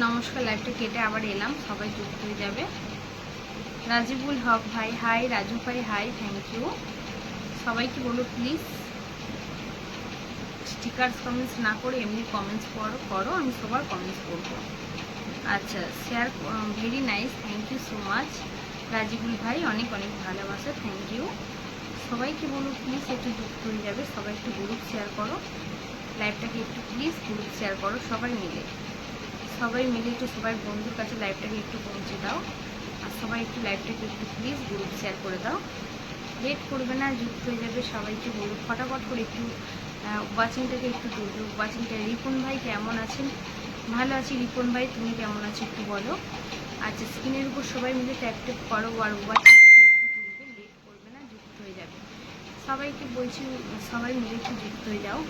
নমস্কার, লাইভটা কেটে আবার এলাম, সবাই যুক্ত হয়ে যাবে। রাজিবুল হক ভাই হাই, রাজু ভাই হাই, থ্যাংক ইউ। সবাইকে বলো প্লিজ স্টিকার্স কমেন্টস না করে এমনি কমেন্টস করো, আমি সবার কমেন্টস করবো। আচ্ছা, share very nice, thank you so much Rajibul ভাই, অনেক অনেক ভালোবাসা, থ্যাংক ইউ। সবাইকে বলো প্লিজ একটু যুক্ত হয়ে যাবে, সবাই একটু গ্রুপ শেয়ার করো, লাইভটাকে একটু প্লিজ গ্রুপ শেয়ার করো, সবাই মিলে একটু সবাই বন্ধুর কাছে লাইভটাকে একটু পৌঁছে দাও। আর সবাই একটু লাইভটাকে একটু প্লিজ গ্রুপ শেয়ার করে দাও, লেট করবে না, যুক্ত হয়ে যাবে। সবাইকে বলো ফটাফট করে একটু ওয়াচিংটাকে একটু তুলবে, ওয়াচিংটা। রিপন ভাই কেমন আছেন? ভালো আছি রিপন ভাই, তুমি কেমন আছো একটু বলো। আচ্ছা, স্ক্রিনের উপর সবাই মিলে ট্যাপ ট্যাপ করো আর ওয়াচিংটাকে একটু তুলবে, লেট করবে না, যুক্ত হয়ে যাবে। সবাইকে বলছি সবাই মিলে একটু যুক্ত হয়ে যাও,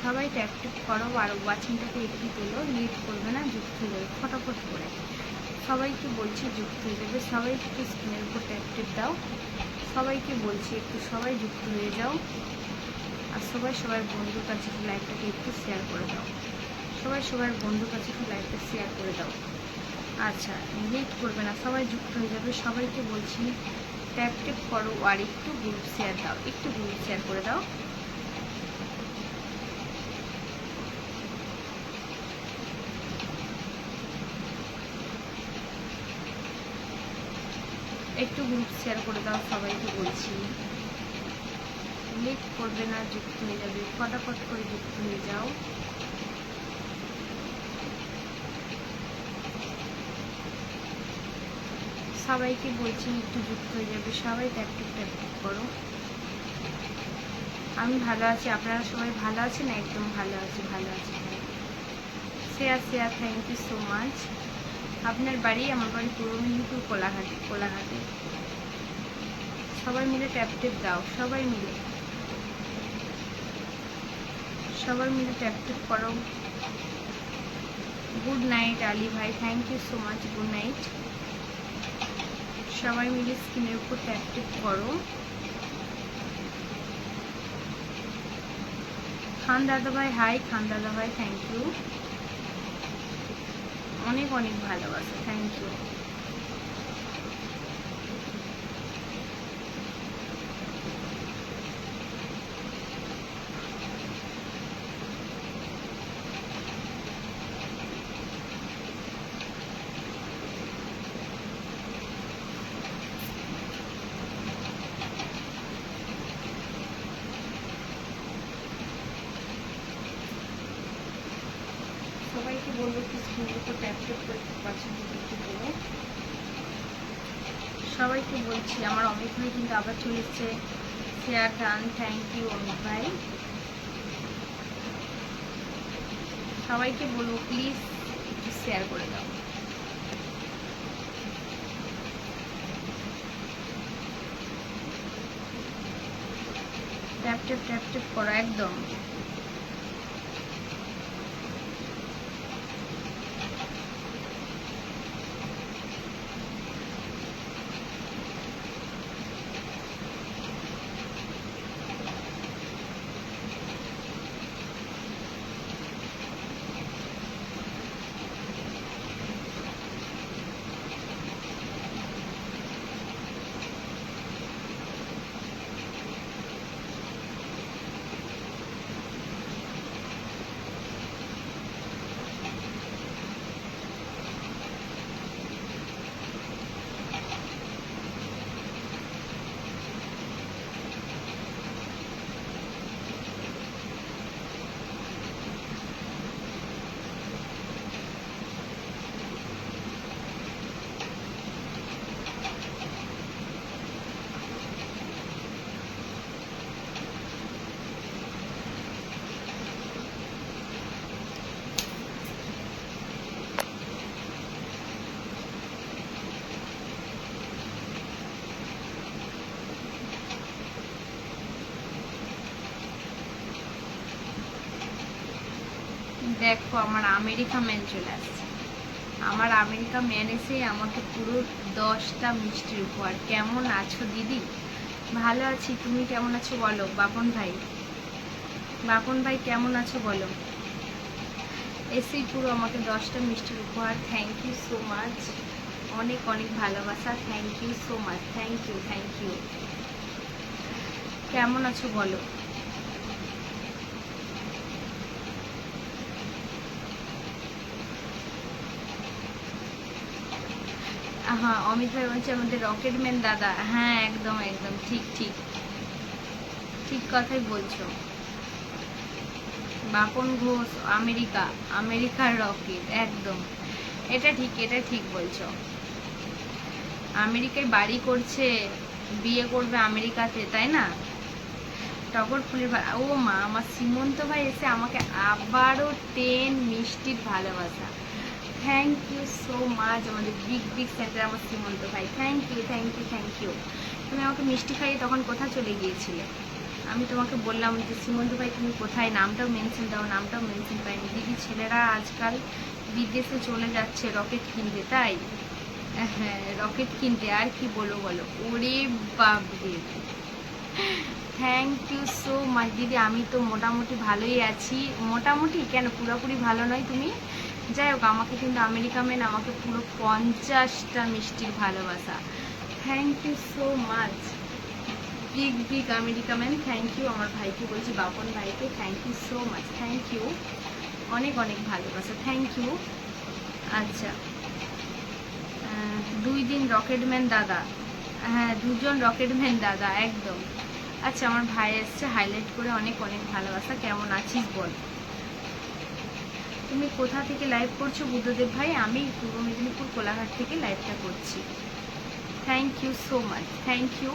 সবাই ট্যাপ ট্যাপ করো আর ওয়াচিংটাকে একটু তোলো, লেট করবে না, যুক্ত হয়ে যাবে ফটাফট করে। সবাইকে বলছি যুক্ত হয়ে যাবে, সবাই একটু স্ক্রিনের উপর ট্যাপ ট্যাপ দাও, সবাইকে বলছি একটু সবাই যুক্ত হয়ে যাও। আর সবাই সবার বন্ধুর কাছে লাইভটাকে একটু শেয়ার করে দাও, সবাই সবার বন্ধুর কাছে লাইভটা শেয়ার করে দাও। আচ্ছা, লেট করবে না, সবাই যুক্ত হয়ে যাবে। সবাইকে বলছি ট্যাপ ট্যাপ করো আর একটু গ্রুপ শেয়ার দাও, একটু গ্রুপ শেয়ার করে দাও। একটু গ্রুপ শেয়ার করে দাও, সবাইকে বলছি লেট করবে না, যুক্ত হয়ে যাবে, ফটাফট করে যুক্ত হয়ে যাও। সবাইকে বলছি একটু যুক্ত হয়ে যাবে, সবাই ট্যাপ ট্যাপ করো। আমি ভালো আছি, আপনারা সবাই ভালো আছেন? একদম ভালো আছি, ভালো আছি। Share thank you so much. আপনার বাড়ি? আমার বাড়ি পূর্ব মেদিনীপুর, কোলাঘাটে। সবাই মিলে ট্যাপ ট্যাপ দাও, সবাই মিলে ট্যাপ ট্যাপ করো। গুড নাইট আলী ভাই, thank you so much, good night. সবাই মিলে স্ক্রিনের উপর ট্যাপ ট্যাপ করো। খান দাদা ভাই হাই, খান দাদা ভাই, থ্যাংক ইউ, অনেক অনেক ভালোবাসা, থ্যাংক ইউ। সবাইকে বলবো কি স্ক্রিনের উপর ট্যাপ ট্যাপ করতে পারছেন একটু বলো। সবাইকে বলছি আমার অমিত ভাই কিন্তু আবার চলে এসছে, share done, thank you Amit ভাই। সবাইকে বলবো প্লিজ একটু শেয়ার করে দাও। ট্যাপ ট্যাপ করো একদম। দেখো আমার আমেরিকা ম্যান চলে আসছে, আমার আমেরিকা ম্যান এসে আমাকে পুরো 10টা মিষ্টির উপহার। কেমন আছো দিদি? ভালো আছি, তুমি কেমন আছো বলো। বাপন ভাই কেমন আছো বলো। এসেই পুরো আমাকে 10টা মিষ্টির উপহার। থ্যাংক ইউ সো মাচ, অনেক অনেক ভালোবাসা। Thank you so much, thank you thank you. কেমন আছো বলো? হ্যাঁ, অমিত ভাই বলছে আমাদের রকেটম্যান দাদা। হ্যাঁ, একদম একদম ঠিক ঠিক ঠিক কথাই বলছো। বাপন ঘোষ আমেরিকা, আমেরিকার রকেট, একদম এটা ঠিক, এটা ঠিক বলছো। আমেরিকায় বাড়ি করছে, বিয়ে করবে আমেরিকাতে, তাই না? টগর ফুলের ও মা, আমার সীমন্ত ভাই এসে আমাকে আবারও 10 মিষ্টির ভালোবাসা। থ্যাংক ইউ সো মাচ, আমাদের বিগ বিগ সেন্টার আমার সীমন্ত ভাই। Thank you thank you thank you. তুমি আমাকে মিষ্টি খাইয়ে তখন কোথায় চলে গিয়েছিলে? আমি তোমাকে বললাম যে সীমন্ত ভাই তুমি কোথায়, নামটাও মেনশন দাও, নামটাও মেনশন পাইনি। দিদি ছেলেরা আজকাল বিদেশে চলে যাচ্ছে রকেট কিনতে, তাই? হ্যাঁ, রকেট কিনতে, আর কি বলো বলো। ওরে বাবরে, থ্যাংক ইউ সো মাচ দিদি। আমি তো মোটামুটি ভালোই আছি, মোটামুটি কেন, পুরোপুরি ভালো নয় তুমি। যাই হোক, আমাকে কিন্তু আমেরিকা মেন আমাকে পুরো 50টা মিষ্টির ভালোবাসা। Thank you so much, big big America man. Thank you আমার ভাইকে বলছি, বাপন ভাইকে thank you so much, thank you, অনেক অনেক ভালোবাসা, থ্যাংক ইউ। আচ্ছা, 2 দিন রকেটম্যান দাদা। হ্যাঁ, 2জন রকেটম্যান দাদা, একদম। আচ্ছা, আমার ভাই এসছে, হাইলাইট করে অনেক অনেক ভালোবাসা। কেমন আছিস বল? তুমি কোথা থেকে লাইভ করছো বুদ্ধদেব ভাই? আমি পূর্ব মেদিনীপুর কোলাঘাট থেকে লাইভটা করছি। Thank you so much, thank you.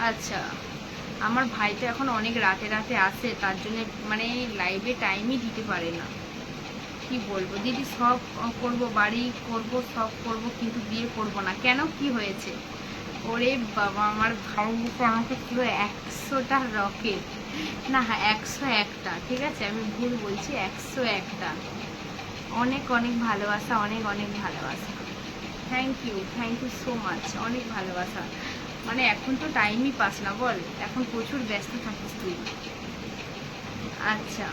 আচ্ছা, আমার ভাই তো এখন অনেক রাতে রাতে আসে, তার জন্য মানে লাইভে টাইমই দিতে পারে না। কি বলবো দিদি, সব করব, বাড়ি করব, সব করব, কিন্তু বিয়ে করব না। কেন, কি হয়েছে? ওরে বাবা, আমার ভাই আমাকে পুরো 100টা রকেট, না হ্যাঁ 101টা, ঠিক আছে আমি ভুল বলছি, 101টা। অনেক অনেক ভালোবাসা, অনেক অনেক ভালোবাসা। থ্যাংক ইউ সো মাচ, অনেক ভালোবাসা। মানে এখন তো টাইমই পাস না বল, এখন প্রচুর ব্যস্ত থাকিস তুই। আচ্ছা,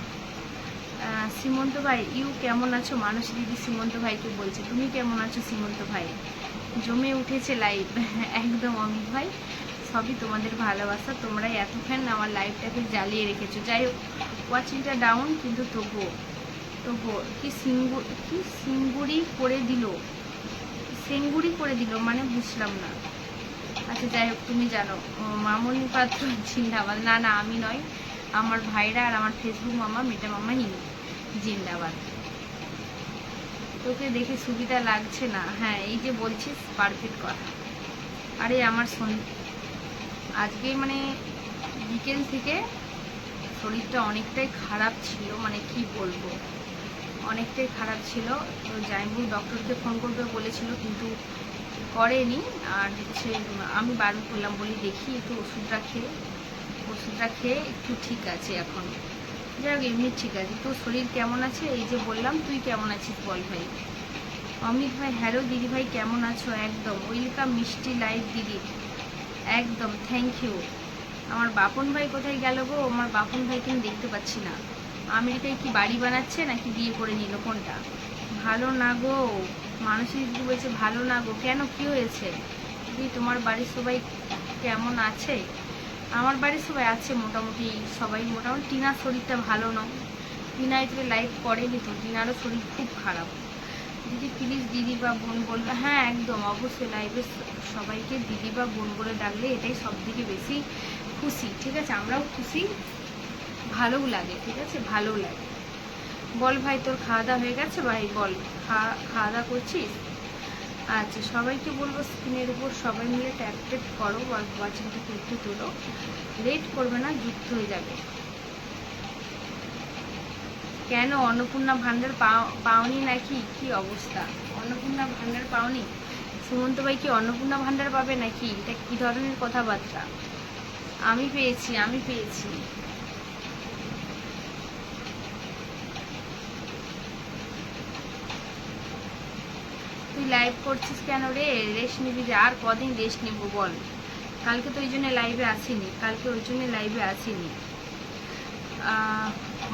সীমন্ত ভাই ইউ কেমন আছো? মানুষ দিদি সীমন্ত ভাইকে বলছে, তুমি কেমন আছো সীমন্ত ভাই? জমে উঠেছে লাইভ। একদম অমিত ভাই, সবই তোমাদের ভালোবাসা, তোমরাই এতক্ষণ আমার লাইভটাকে জ্বালিয়ে রেখেছো। যাই হোক, ওয়াচিংটা ডাউন, কিন্তু তবুও তবুও কি সিঙ্গুড়ি করে দিল, সেঙ্গুড়ি করে দিল মানে বুঝলাম না। আচ্ছা যাই হোক, তুমি জানো মামনি পাত্র জিন্দাবাদ। না না, আমি নয়, আমার ভাইরা আর আমার ফেসবুক মামা, মিটা মামা জিন্দাবাদ। তোকে দেখে সুবিধা লাগছে না? হ্যাঁ, এই যে বলছিস পারফেক্ট কথা। আরে আমার আজকে মানে বিকেল থেকে শরীরটা অনেকটাই খারাপ ছিল, মানে কি বলবো, অনেকটাই খারাপ ছিল। তো জাইবুল ডক্টরকে ফোন করবে বলেছিল, কিন্তু করেনি। আর হচ্ছে আমি বারণ করলাম, বলি দেখি একটু ওষুধটা খেয়ে একটু ঠিক আছে এখন। যাই হোক, এমনি ঠিক আছে। তো শরীর কেমন আছে এই যে বললাম, তুই কেমন আছিস বল ভাই? অমিত ভাই হ্যালো দিদি ভাই কেমন আছো? একদম ওয়েলকাম মিষ্টি লাইভ দিদি, একদম থ্যাংক ইউ। আমার বাপন ভাই কোথায় গেল গো? আমার বাপন ভাই কিন্তু দেখতে পাচ্ছি না। আমেরিকায় কি বাড়ি বানাচ্ছে নাকি বিয়ে করে নিল, কোনটা? ভালো না গো, মানুষই দিদি বলছে ভালো না গো। কেন, কি হয়েছে দিদি? তোমার বাড়ির সবাই কেমন আছে? আমার বাড়ির সবাই আছে মোটামুটি, সবাই মোটামুটি। টিনার শরীরটা ভালো নয়, টিনা একটু লাইভ করেনি তো, টিনারও শরীর খুব খারাপ। দিদি প্লিজ দিদি বা বোন বলবে। হ্যাঁ একদম, অবশ্যই লাইভে সবাইকে দিদি বা বোন বলে ডাকলে এটাই সব থেকে বেশি খুশি, ঠিক আছে? আমরাও খুশি, ভালোও লাগে, ঠিক আছে, ভালোও লাগে। বল ভাই, তোর খাওয়া দাওয়া হয়ে গেছে ভাই? বল, খাওয়া দাওয়া করছিস? আচ্ছা, সবাইকে বলবো স্ক্রিনের উপর সবাই মিলে ট্যাপ ট্যাপ করো, ওয়াচিংটা একটু তোলো, লেট করবে না, যুক্ত হয়ে যাবে। কেন অন্নপূর্ণা ভান্ডার পাওনি নাকি? কি অবস্থা, অন্নপূর্ণা ভান্ডার পাওনি? সুমন্ত ভাই কি অন্নপূর্ণা ভান্ডার পাবে নাকি? এটা কি ধরনের কথাবার্তা? আমি পেয়েছি, আমি পেয়েছি। তুই লাইভ করছিস কেন রে? রেস্ট নিবি যে, আর কদিন রেস্ট নিব বল? কালকে তো ওই জন্য লাইভে আসিনি,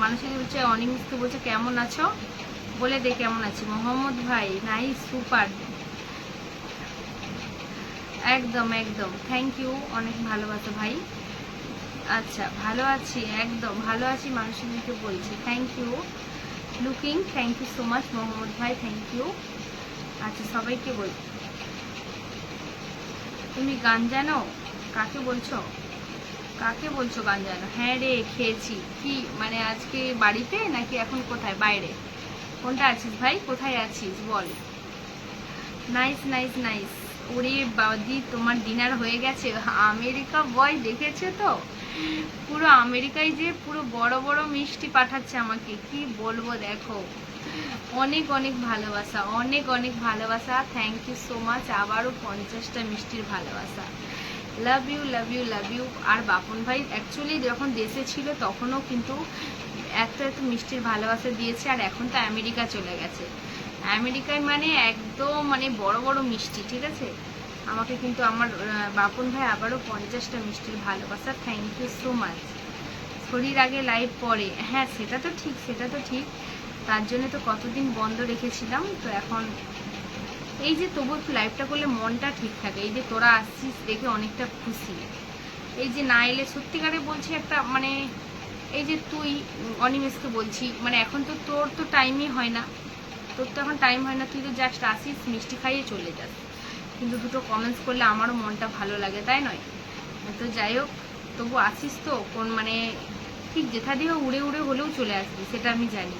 মানুষের বলছে, অনিমিষকে বলছে কেমন আছো বলে দে কেমন আছি। মোহাম্মদ ভাই নাইস, সুপার, একদম একদম, থ্যাংক ইউ, অনেক ভালোবাসা ভাই। আচ্ছা ভালো আছি, একদম ভালো আছি, মানুষজনকে বলছি thank you. Looking, thank you so much Mohammad ভাই, থ্যাংক ইউ। আচ্ছা সবাইকে বল, তুমি গান জানো? কাকে বলছো, কাকে বলছো গান জানো? হ্যাঁ রে খেয়েছি। কি মানে আজকে বাড়িতে নাকি এখন কোথায়, বাইরে? কোনটা আছিস ভাই, কোথায় আছিস বল। Nice nice nice. ওরে বাদি তোমার ডিনার হয়ে গেছে। আমেরিকা বয় দেখেছে তো, পুরো আমেরিকায় যে পুরো বড় বড় মিষ্টি পাঠাচ্ছে আমাকে, কি বলবো দেখো। অনেক অনেক ভালোবাসা, অনেক অনেক ভালোবাসা, থ্যাংক ইউ সো মাচ। আবারও 50টা মিষ্টির ভালোবাসা, love you love you love you. আর বাপন ভাই অ্যাকচুয়ালি যখন দেশে ছিল তখনও কিন্তু এত এত মিষ্টির ভালোবাসা দিয়েছে, আর এখন তো আমেরিকা চলে গেছে। আমেরিকায় মানে একদম মানে বড় বড় মিষ্টি, ঠিক আছে। আমাকে কিন্তু আমার বাপন ভাই আবারও 50টা মিষ্টির ভালোবাসা, থ্যাংক ইউ সো মাচ। শরীর আগে লাইভ পরে, হ্যাঁ সেটা তো ঠিক, সেটা তো ঠিক, তার জন্য তো কতদিন বন্ধ রেখেছিলাম। তো এখন এই যে তবু একটু লাইভটা করলে মনটা ঠিক থাকে। এই যে তোরা আসছিস দেখে অনেকটা খুশি। এই যে না এলে সত্যিকারে বলছি একটা মানে, এই যে তুই অনিমেষকে বলছি, মানে এখন তো তোর তো টাইমই হয় না, তোর তো এখন টাইম হয় না, তুই তো জাস্ট আসিস মিষ্টি খাইয়ে চলে যাস, কিন্তু দুটো কমেন্টস করলে আমারও মনটা ভালো লাগে, তাই নয়? তো যাই হোক, তবু আসিস তো কোন মানে ঠিক যেথা দিয়ে উড়ে উড়ে হলেও চলে আসবি, সেটা আমি জানি।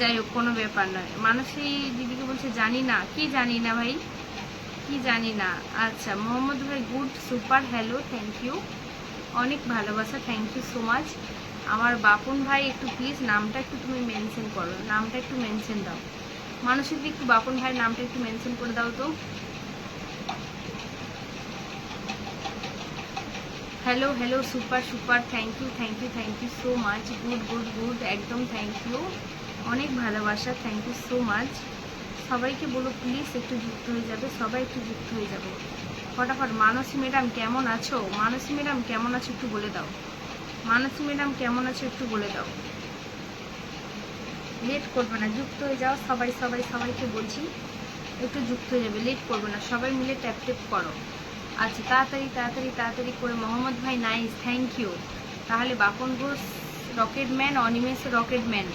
যাই হোক কোনো ব্যাপার নয়। মানসী দিদিকে বলছে জানি না, কি জানি না ভাই, কি জানি না। আচ্ছা মোহাম্মদ ভাই good, super, hello, thank you, অনেক ভালোবাসা, থ্যাংক ইউ সো মাচ। আমার বাপন ভাই একটু প্লিজ নামটা একটু তুমি মেনশন করো, নামটা একটু মেনশন দাও। মানুষের দিকে একটু বাপন ভাইয়ের নামটা একটু মেনশন করে দাও তো। Hello hello, super super, thank you thank you thank you so much, good good good, একদম থ্যাংক ইউ, অনেক ভালোবাসা, থ্যাংক ইউ সো মাচ। সবাইকে বলো প্লিজ একটু যুক্ত হয়ে যাবে, সবাই একটু যুক্ত হয়ে যাবে ফটাফট। মানসী ম্যাডাম কেমন আছো? মানসী ম্যাডাম কেমন আছো একটু বলে দাও। মানসী ম্যাডাম কেমন আছো একটু বলে দাও, লেট করবে না, যুক্ত হয়ে যাও সবাই সবাই, সবাইকে বলছি একটু যুক্ত হয়ে যাবে, লেট করবে না, সবাই মিলে ট্যাপ ট্যাপ করো। আচ্ছা তাড়াতাড়ি তাড়াতাড়ি তাড়াতাড়ি করে। মোহাম্মদ ভাই নাইস, থ্যাংক ইউ। তাহলে বাপন ঘোষ রকেটম্যান, অনিমেষ রকেটম্যান,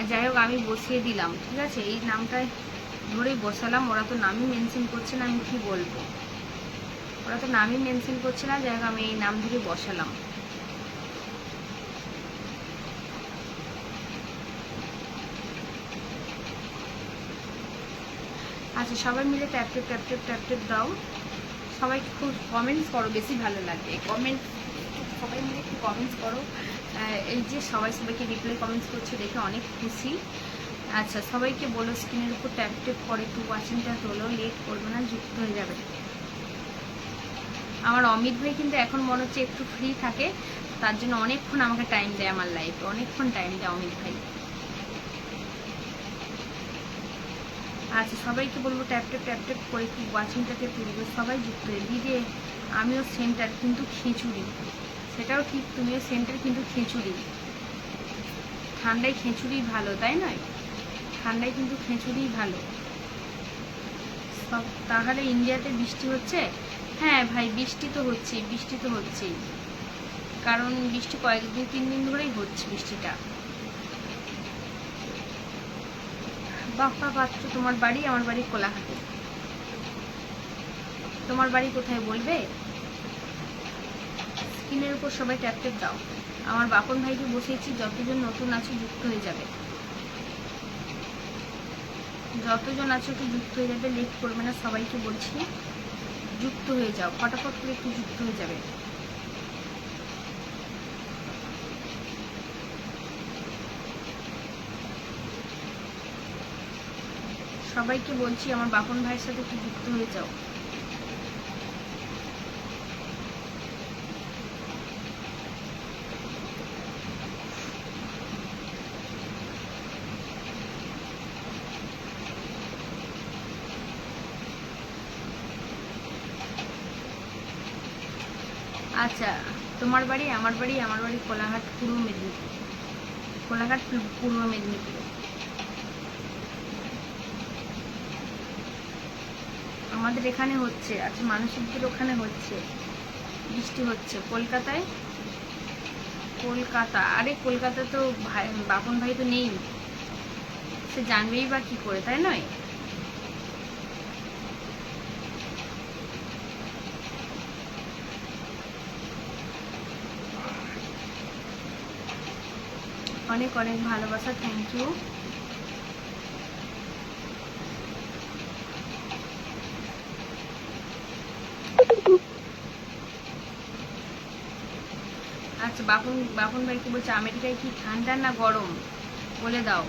যাই হোক আমি বসিয়ে দিলাম, ঠিক আছে, এই নামটাই ধরেই বসালাম। ওরা তো নামই মেনশন করছে না, আমি কি বলবো, ওরা তো নামই মেনশন করছে না, যাই হোক আমি এই নাম ধরে বসালাম। আচ্ছা সবাই মিলে tap tap tap tap tap tap দাও, সবাই খুব কমেন্টস করো, বেশি ভালো লাগবে কমেন্ট, সবাই মিলে একটু কমেন্টস করো। এই যে সবাই সবাইকে রিপ্লাই কমেন্টস করছে দেখে অনেক খুশি। আচ্ছা সবাইকে বলো স্ক্রিনের উপর ট্যাপ ট্যাপ করে একটু ওয়াচিংটা তোলো, লেট করবে না, যুক্ত হয়ে যাবে। আমার অমিত ভাই কিন্তু এখন মনে হচ্ছে একটু ফ্রি থাকে, তার জন্য অনেকক্ষণ আমাকে টাইম দেয়, আমার লাইফে অনেকক্ষণ টাইম দেয় অমিত ভাই। আচ্ছা সবাইকে বলবো ট্যাপ ট্যাপ ট্যাপ ট্যাপ করে একটু ওয়াচিংটাকে তুলবে, সবাই যুক্ত হয়ে। দিদি আমিও সেন্টার কিন্তু খিচুড়ি, সেটাও ঠিক, তুমিও সেন্টার কিন্তু খিচুড়ি, ঠান্ডায় খিচুড়ি ভালো, তাই নয়? ঠান্ডায় কিন্তু খিচুড়ি ভালো সব। তাহলে ইন্ডিয়াতে বৃষ্টি হচ্ছে? হ্যাঁ ভাই বৃষ্টি তো হচ্ছে, বৃষ্টি তো হচ্ছেই, কারণ বৃষ্টি কয়েক 2-3 দিন ধরেই হচ্ছে বৃষ্টিটা। বাপ্পা পাত্র তোমার বাড়ি? আমার বাড়ি কোলাঘাটে। তোমার বাড়ি কোথায় বলবে? স্ক্রিনের উপর সবাই ট্যাপ ট্যাপ দাও। আমার বাপন ভাইকে বসিয়েছি, যতজন নতুন আছো যুক্ত হয়ে যাবে, যতজন আছো একটু যুক্ত হয়ে যাবে, লেট করবে না, সবাইকে বলছি যুক্ত হয়ে যাও, ফটাফট করে একটু যুক্ত হয়ে যাবে। সবাইকে বলছি আমার বাপন ভাইয়ের সাথে একটু যুক্ত হয়ে যাও। আচ্ছা তোমার বাড়ি? আমার বাড়ি, আমার বাড়ি কোলাঘাট, পূর্ব মেদিনীপুর, কোলাঘাট পূর্ব মেদিনীপুর। আমাদের এখানে হচ্ছে, আচ্ছা মানসিকদের ওখানে হচ্ছে, বৃষ্টি হচ্ছে। কলকাতায়, কলকাতা, আরে কলকাতা তো ভাই, বাপন ভাই তো নেই, সে জানবেই বা কি করে, তাই নয়? অনেক অনেক ভালোবাসা, থ্যাংক ইউ। আচ্ছা বাপন, বাপন ভাই কি বলছে, আমেরিকায় কি ঠান্ডা না গরম বলে দাও।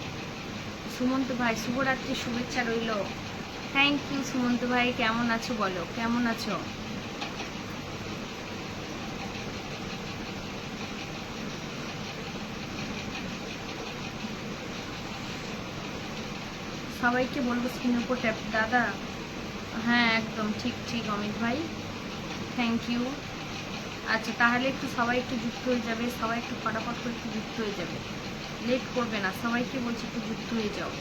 সুমন্ত ভাই শুভরাত্রি, শুভেচ্ছা রইল, থ্যাংক ইউ। সুমন্ত ভাই কেমন আছো বলো, কেমন আছো? সবাইকে বলবো স্ক্রিনের উপর ট্যাপ, দাদা হ্যাঁ একদম ঠিক ঠিক অমিত ভাই, থ্যাংক ইউ। আচ্ছা তাহলে একটু সবাই একটু যুক্ত হয়ে যাবে, সবাই একটু ফটাফট করে একটু যুক্ত হয়ে যাবে, লেট করবে না, সবাইকে বলছি একটু যুক্ত হয়ে যাও।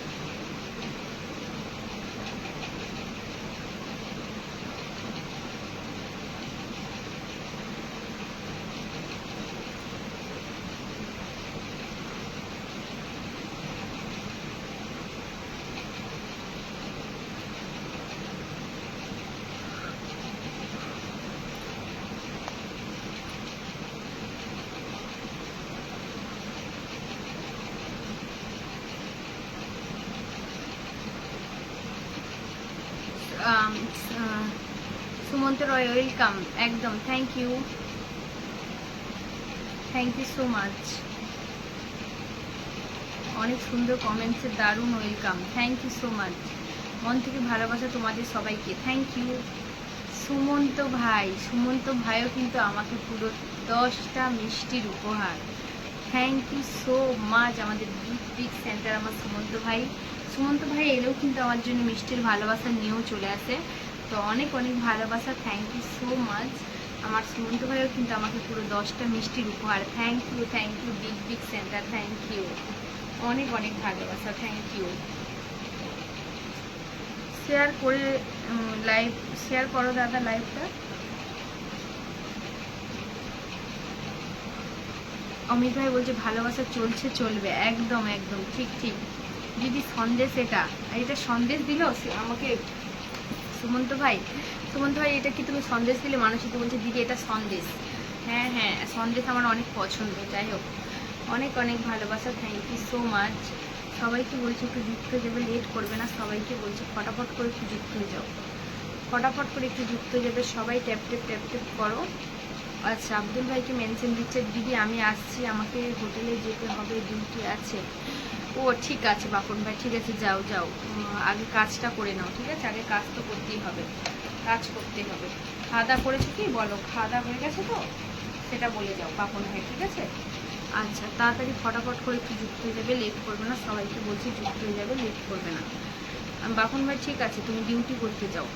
সুমন্ত রয় ওয়েলকাম, একদম thank you, thank you so much. অনেক সুন্দর কমেন্টসের, দারুণ welcome, thank you so much. মন থেকে ভালোবাসা তোমাদের সবাইকে, থ্যাংক ইউ। সুমন্ত ভাই, সুমন্ত ভাইও কিন্তু আমাকে পুরো 10টা মিষ্টির উপহার, থ্যাংক ইউ সো মাচ। আমাদের বিগ বিগ সেন্টার আমার সুমন্ত ভাই, সুমন্ত ভাই এলেও কিন্তু আমার জন্য মিষ্টির ভালোবাসা নিয়েও চলে আসে, তো অনেক অনেক ভালোবাসা, থ্যাংক ইউ সো মাচ। আমার সুমন্ত ভাইও কিন্তু আমাকে পুরো 10টা মিষ্টির উপহার, thank you big big centre, thank you, অনেক অনেক ভালোবাসা, থ্যাংক ইউ। শেয়ার করে লাইভ শেয়ার করো দাদা লাইভটা। অমিত ভাই বলছে ভালোবাসা চলছে চলবে, একদম একদম ঠিক ঠিক। দিদি সন্দেশ, এটা এটা সন্দেশ দিল আমাকে সুমন্ত ভাই, সুমন্ত ভাই এটা কি তুমি সন্দেশ দিলে? মানুষই তো বলছে দিদি এটা সন্দেশ, হ্যাঁ হ্যাঁ সন্দেশ আমার অনেক পছন্দ। যাই হোক অনেক অনেক ভালোবাসা, থ্যাংক ইউ সো মাচ। সবাইকে বলছি একটু যুক্ত হয়ে যাবে, লেট করবে না, সবাইকে বলছি ফটাফট করে একটু যুক্ত হয়ে যাও, ফটাফট করে একটু যুক্ত হয়ে যাবে সবাই, ট্যাপ ট্যাপ ট্যাপ ট্যাপ করো। আচ্ছা আব্দুল ভাইকে মেনশন দিচ্ছে, দিদি আমি আসছি, আমাকে হোটেলে যেতে হবে, ডিউটি আছে। ও ঠিক আছে বাপন ভাই, ঠিক আছে যাও যাও, আগে কাজটা করে নাও, ঠিক আছে, আগে কাজ তো করতেই হবে, কাজ করতেই হবে। খাওয়া দাওয়া করেছো কি বলো, খাওয়া দাওয়া হয়ে গেছে তো সেটা বলে যাও বাপন ভাই, ঠিক আছে। আচ্ছা তাড়াতাড়ি ফটাফট করে একটু যুক্ত হয়ে যাবে, লেট করবে না, সবাইকে বলছি যুক্ত হয়ে যাবে, লেট করবে না। বাপন ভাই ঠিক আছে, তুমি ডিউটি করতে যাও।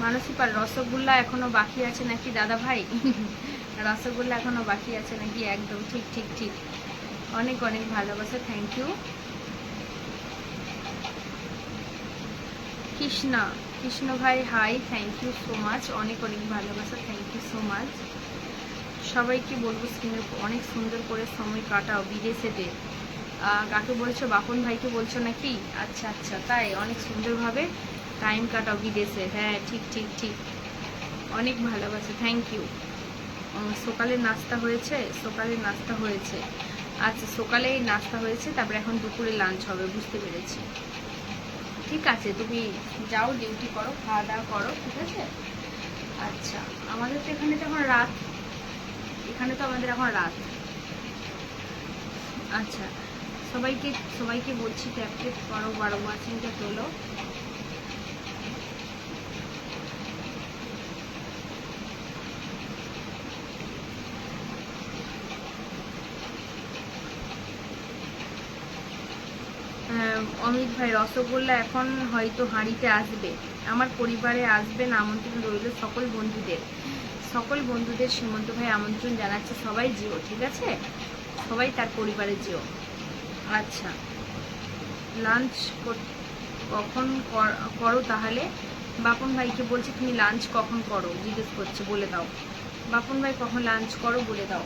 মানসী পাল, রসগোল্লা এখনো বাকি আছে নাকি দাদা ভাই? রসগোল্লা এখনো বাকি আছে নাকি, একদম ঠিক ঠিক ঠিক, অনেক অনেক ভালোবাসা, থ্যাংক ইউ। কৃষ্ণা, কৃষ্ণ ভাই hi, thank you so much, অনেক অনেক ভালোবাসা, থ্যাংক ইউ সো মাচ। সবাইকে বলবো স্ক্রিনে অনেক সুন্দর করে সময় কাটাও বিদেশেতে। কাকে বলছো, বাপন ভাইকে বলছো নাকি? আচ্ছা আচ্ছা তাই, অনেক সুন্দরভাবে টাইম কাটাও বিদেশে, হ্যাঁ ঠিক ঠিক ঠিক, অনেক ভালোবাসা, থ্যাংক ইউ। সকালের নাস্তা হয়েছে, সকালের নাস্তা হয়েছে, আচ্ছা সকালে নাস্তা হয়েছে, তারপরে এখন দুপুরে লাঞ্চ হবে, বুঝতে পেরেছি। ঠিক আছে তুমি যাও, ডিউটি করো, খাওয়া দাওয়া করো, ঠিক আছে। আচ্ছা আমাদের তো এখানে তো এখন রাত, এখানে তো আমাদের এখন রাত। আচ্ছা সবাইকে সবাইকে বলছি ট্যাপ ট্যাপ করো, 12 ওয়াচিংটা তোলো। অমিত ভাই রসগোল্লা এখন হয়তো হাঁড়িতে আসবে, আমার পরিবারে আসবেন, আমন্ত্রণ রইল সকল বন্ধুদের, সকল বন্ধুদের সীমন্ত ভাই আমন্ত্রণ জানাচ্ছে, সবাই যেও, ঠিক আছে। সবাই তার পরিবারে যেও। আচ্ছা, লাঞ্চ কখন করো তাহলে? বাপন ভাইকে বলছি তুমি লাঞ্চ কখন করো জিজ্ঞেস করছে, বলে দাও। বাপন ভাই কখন লাঞ্চ করো বলে দাও।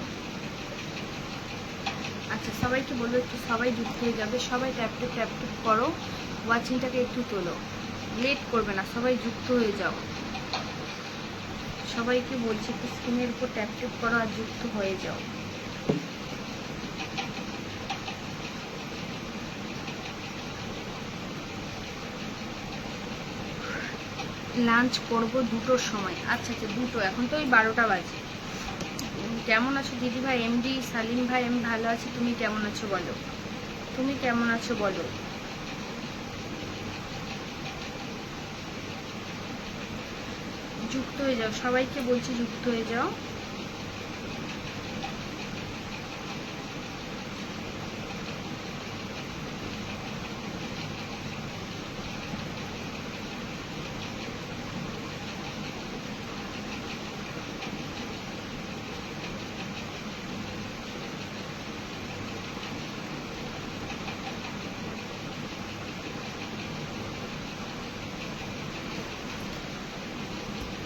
আচ্ছা, সবাইকে বলবো একটু সবাই যুক্ত হয়ে যাবে, সবাই ট্যাপ ট্যাপ করো, ওয়াচিংটাকে একটু তোলো, লেট করবে না, সবাই যুক্ত হয়ে যাও। সবাইকে বলছি একটু স্ক্রিনের উপর ট্যাপ ট্যাপ করো আর যুক্ত হয়ে যাও। লাঞ্চ করব 2টোর সময়। আচ্ছা আচ্ছা, 2টো, এখন তো ওই 12টা বাজে। কেমন আছো দিদি ভাই? এমডি সালিম ভাই, আমি ভালো আছি, তুমি কেমন আছো বলো? তুমি কেমন আছো বলো? যুক্ত হয়ে যাও, সবাইকে বলছি যুক্ত হয়ে যাও।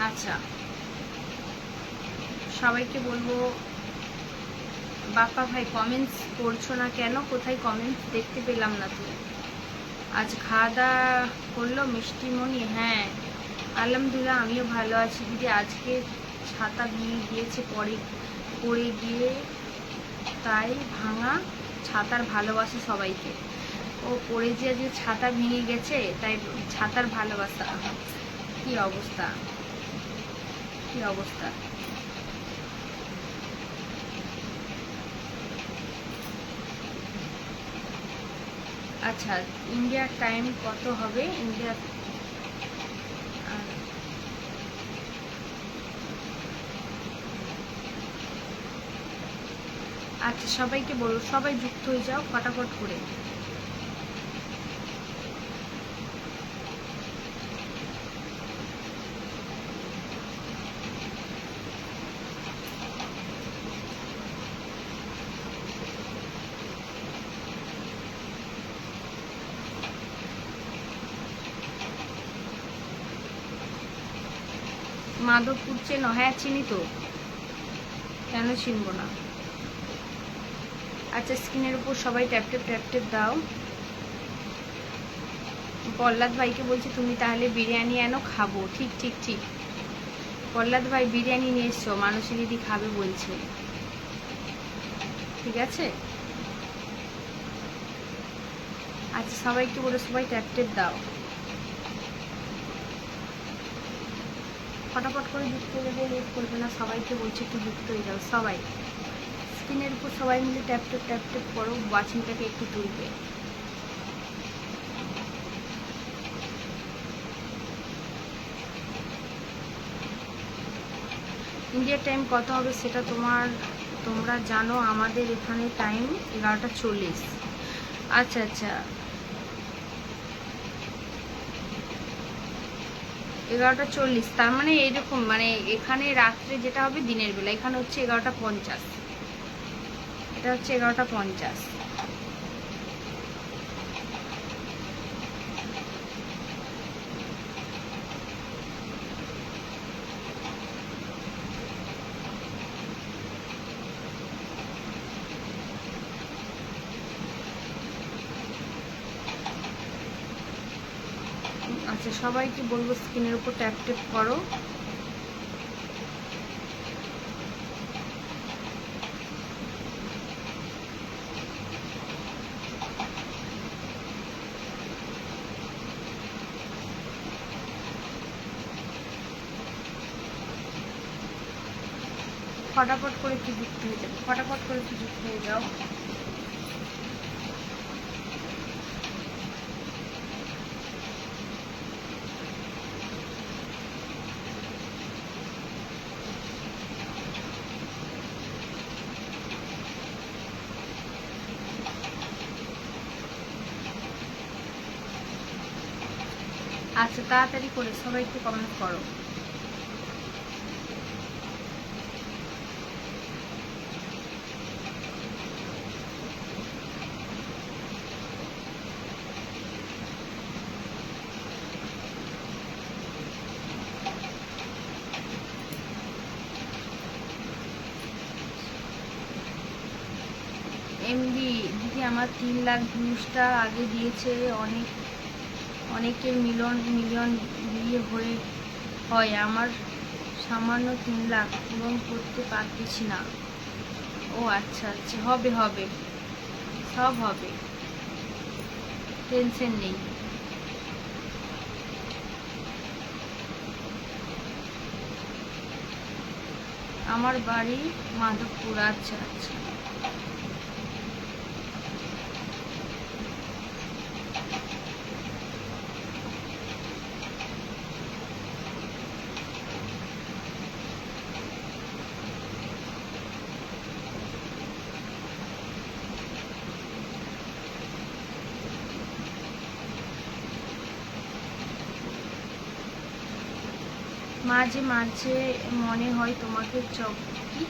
আচ্ছা, সবাইকে বলবো, বাপ্পা ভাই কমেন্টস করছো না কেন? কোথায় কমেন্টস দেখতে পেলাম না তো। আজ খাওয়া দাওয়া করলো মিষ্টিমণি? হ্যাঁ আলহামদুলিল্লাহ, আমিও ভালো আছি দিদি। আজকে ছাতা ভেঙে গিয়েছে পড়ে গিয়ে, তাই ভাঙা ছাতার ভালোবাসা সবাইকে। ও পড়ে গিয়ে যে ছাতা ভেঙে গেছে, তাই ছাতার ভালোবাসা। কি অবস্থা, কি অবস্থা। আচ্ছা, ইন্ডিয়ার টাইম কত হবে? ইন্ডিয়া আচ্ছা, সবাইকে বলো সবাই যুক্ত হয়ে যাও ফটাফট করে। মাধবপুর চেনো? হ্যাঁ চিনি তো, কেন চিনবো না। আচ্ছা, স্ক্রিনের উপর সবাই ট্যাপ ট্যাপ দাও। প্রহ্লাদ ভাইকে বলছি তুমি তাহলে বিরিয়ানি আনো, খাবো। ঠিক ঠিক ঠিক, প্রহ্লাদ ভাই বিরিয়ানি নিয়ে এসছো, মানসী দিদি খাবে বলছে। ঠিক আছে, আচ্ছা সবাইকে বলে সবাই ট্যাপ দাও, ফটাফট করে যুক্ত হয়ে যাবে, লেট করবে না। সবাইকে বলছি একটু যুক্ত হয়ে যাও সবাই, স্ক্রিনের উপর সবাই মিলে ট্যাপ ট্যাপ করো, ওয়াচিংটাকে একটু তুলবে। ইন্ডিয়ার টাইম কত হবে সেটা তোমরা জানো? আমাদের এখানে টাইম 11:40। আচ্ছা আচ্ছা, 11:40, তার মানে এইরকম, মানে এখানে রাত্রে যেটা হবে দিনের বেলা, এখানে হচ্ছে 11:50, এটা হচ্ছে 11:50। আচ্ছা, সবাইকে বলবো স্ক্রিনের উপর ট্যাপ করো। ফটাফট করে একটু যুক্ত হয়ে যাবে, ফটাফট করে একটু যুক্ত হয়ে যাও। আচ্ছা, তাড়াতাড়ি করে সবাই একটু কমেন্ট করো। আমার 3 লাখ ভিউজটা আগে দিয়েছে। অনেকের মিলিয়ন বিয়ে হয়, আমার সামান্য 3 লাখ পূরণ করতে পারতেছি না। ও আচ্ছা আচ্ছা, হবে, সব হবে, টেনশন নেই। আমার বাড়ি মাধবপুর। আচ্ছা আচ্ছা, মাঝে মাঝে মনে হয় তোমাকে কি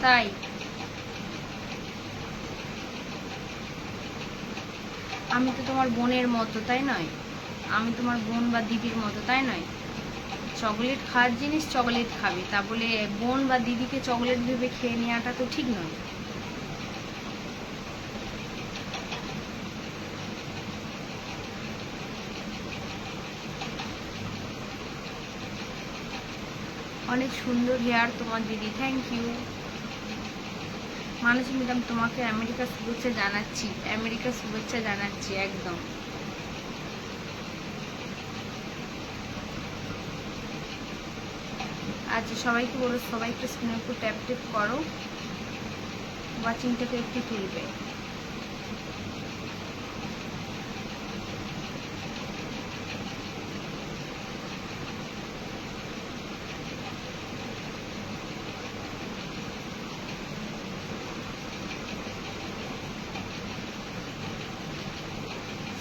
তাই? আমি তো তোমার বোনের মতো, তাই নয়? আমি তোমার বোন বা দিদির মতো, তাই নয়? চকলেট খাওয়ার জিনিস চকলেট খাবে, তা বলে বোন বা দিদিকে চকলেট ভেবে খেয়ে নেওয়াটা তো ঠিক নয়। অনেক সুন্দর হেয়ার তোমার দিদি, থ্যাংক ইউ। মানসী ম্যাডাম তোমাকে আমেরিকার শুভেচ্ছা জানাচ্ছি একদম। আচ্ছা, সবাইকে বলো, সবাই একটু স্ক্রিনে একটু ট্যাপ করো, ওয়াচিংটাকে একটু তুলবে।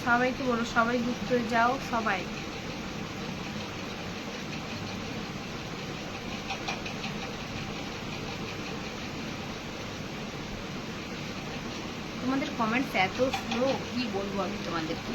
সবাইকে বলো, সবাই যুক্ত হয়ে যাও, সবাই। তোমাদের কমেন্টস এত স্লো, কি বলবো আমি তোমাদেরকে।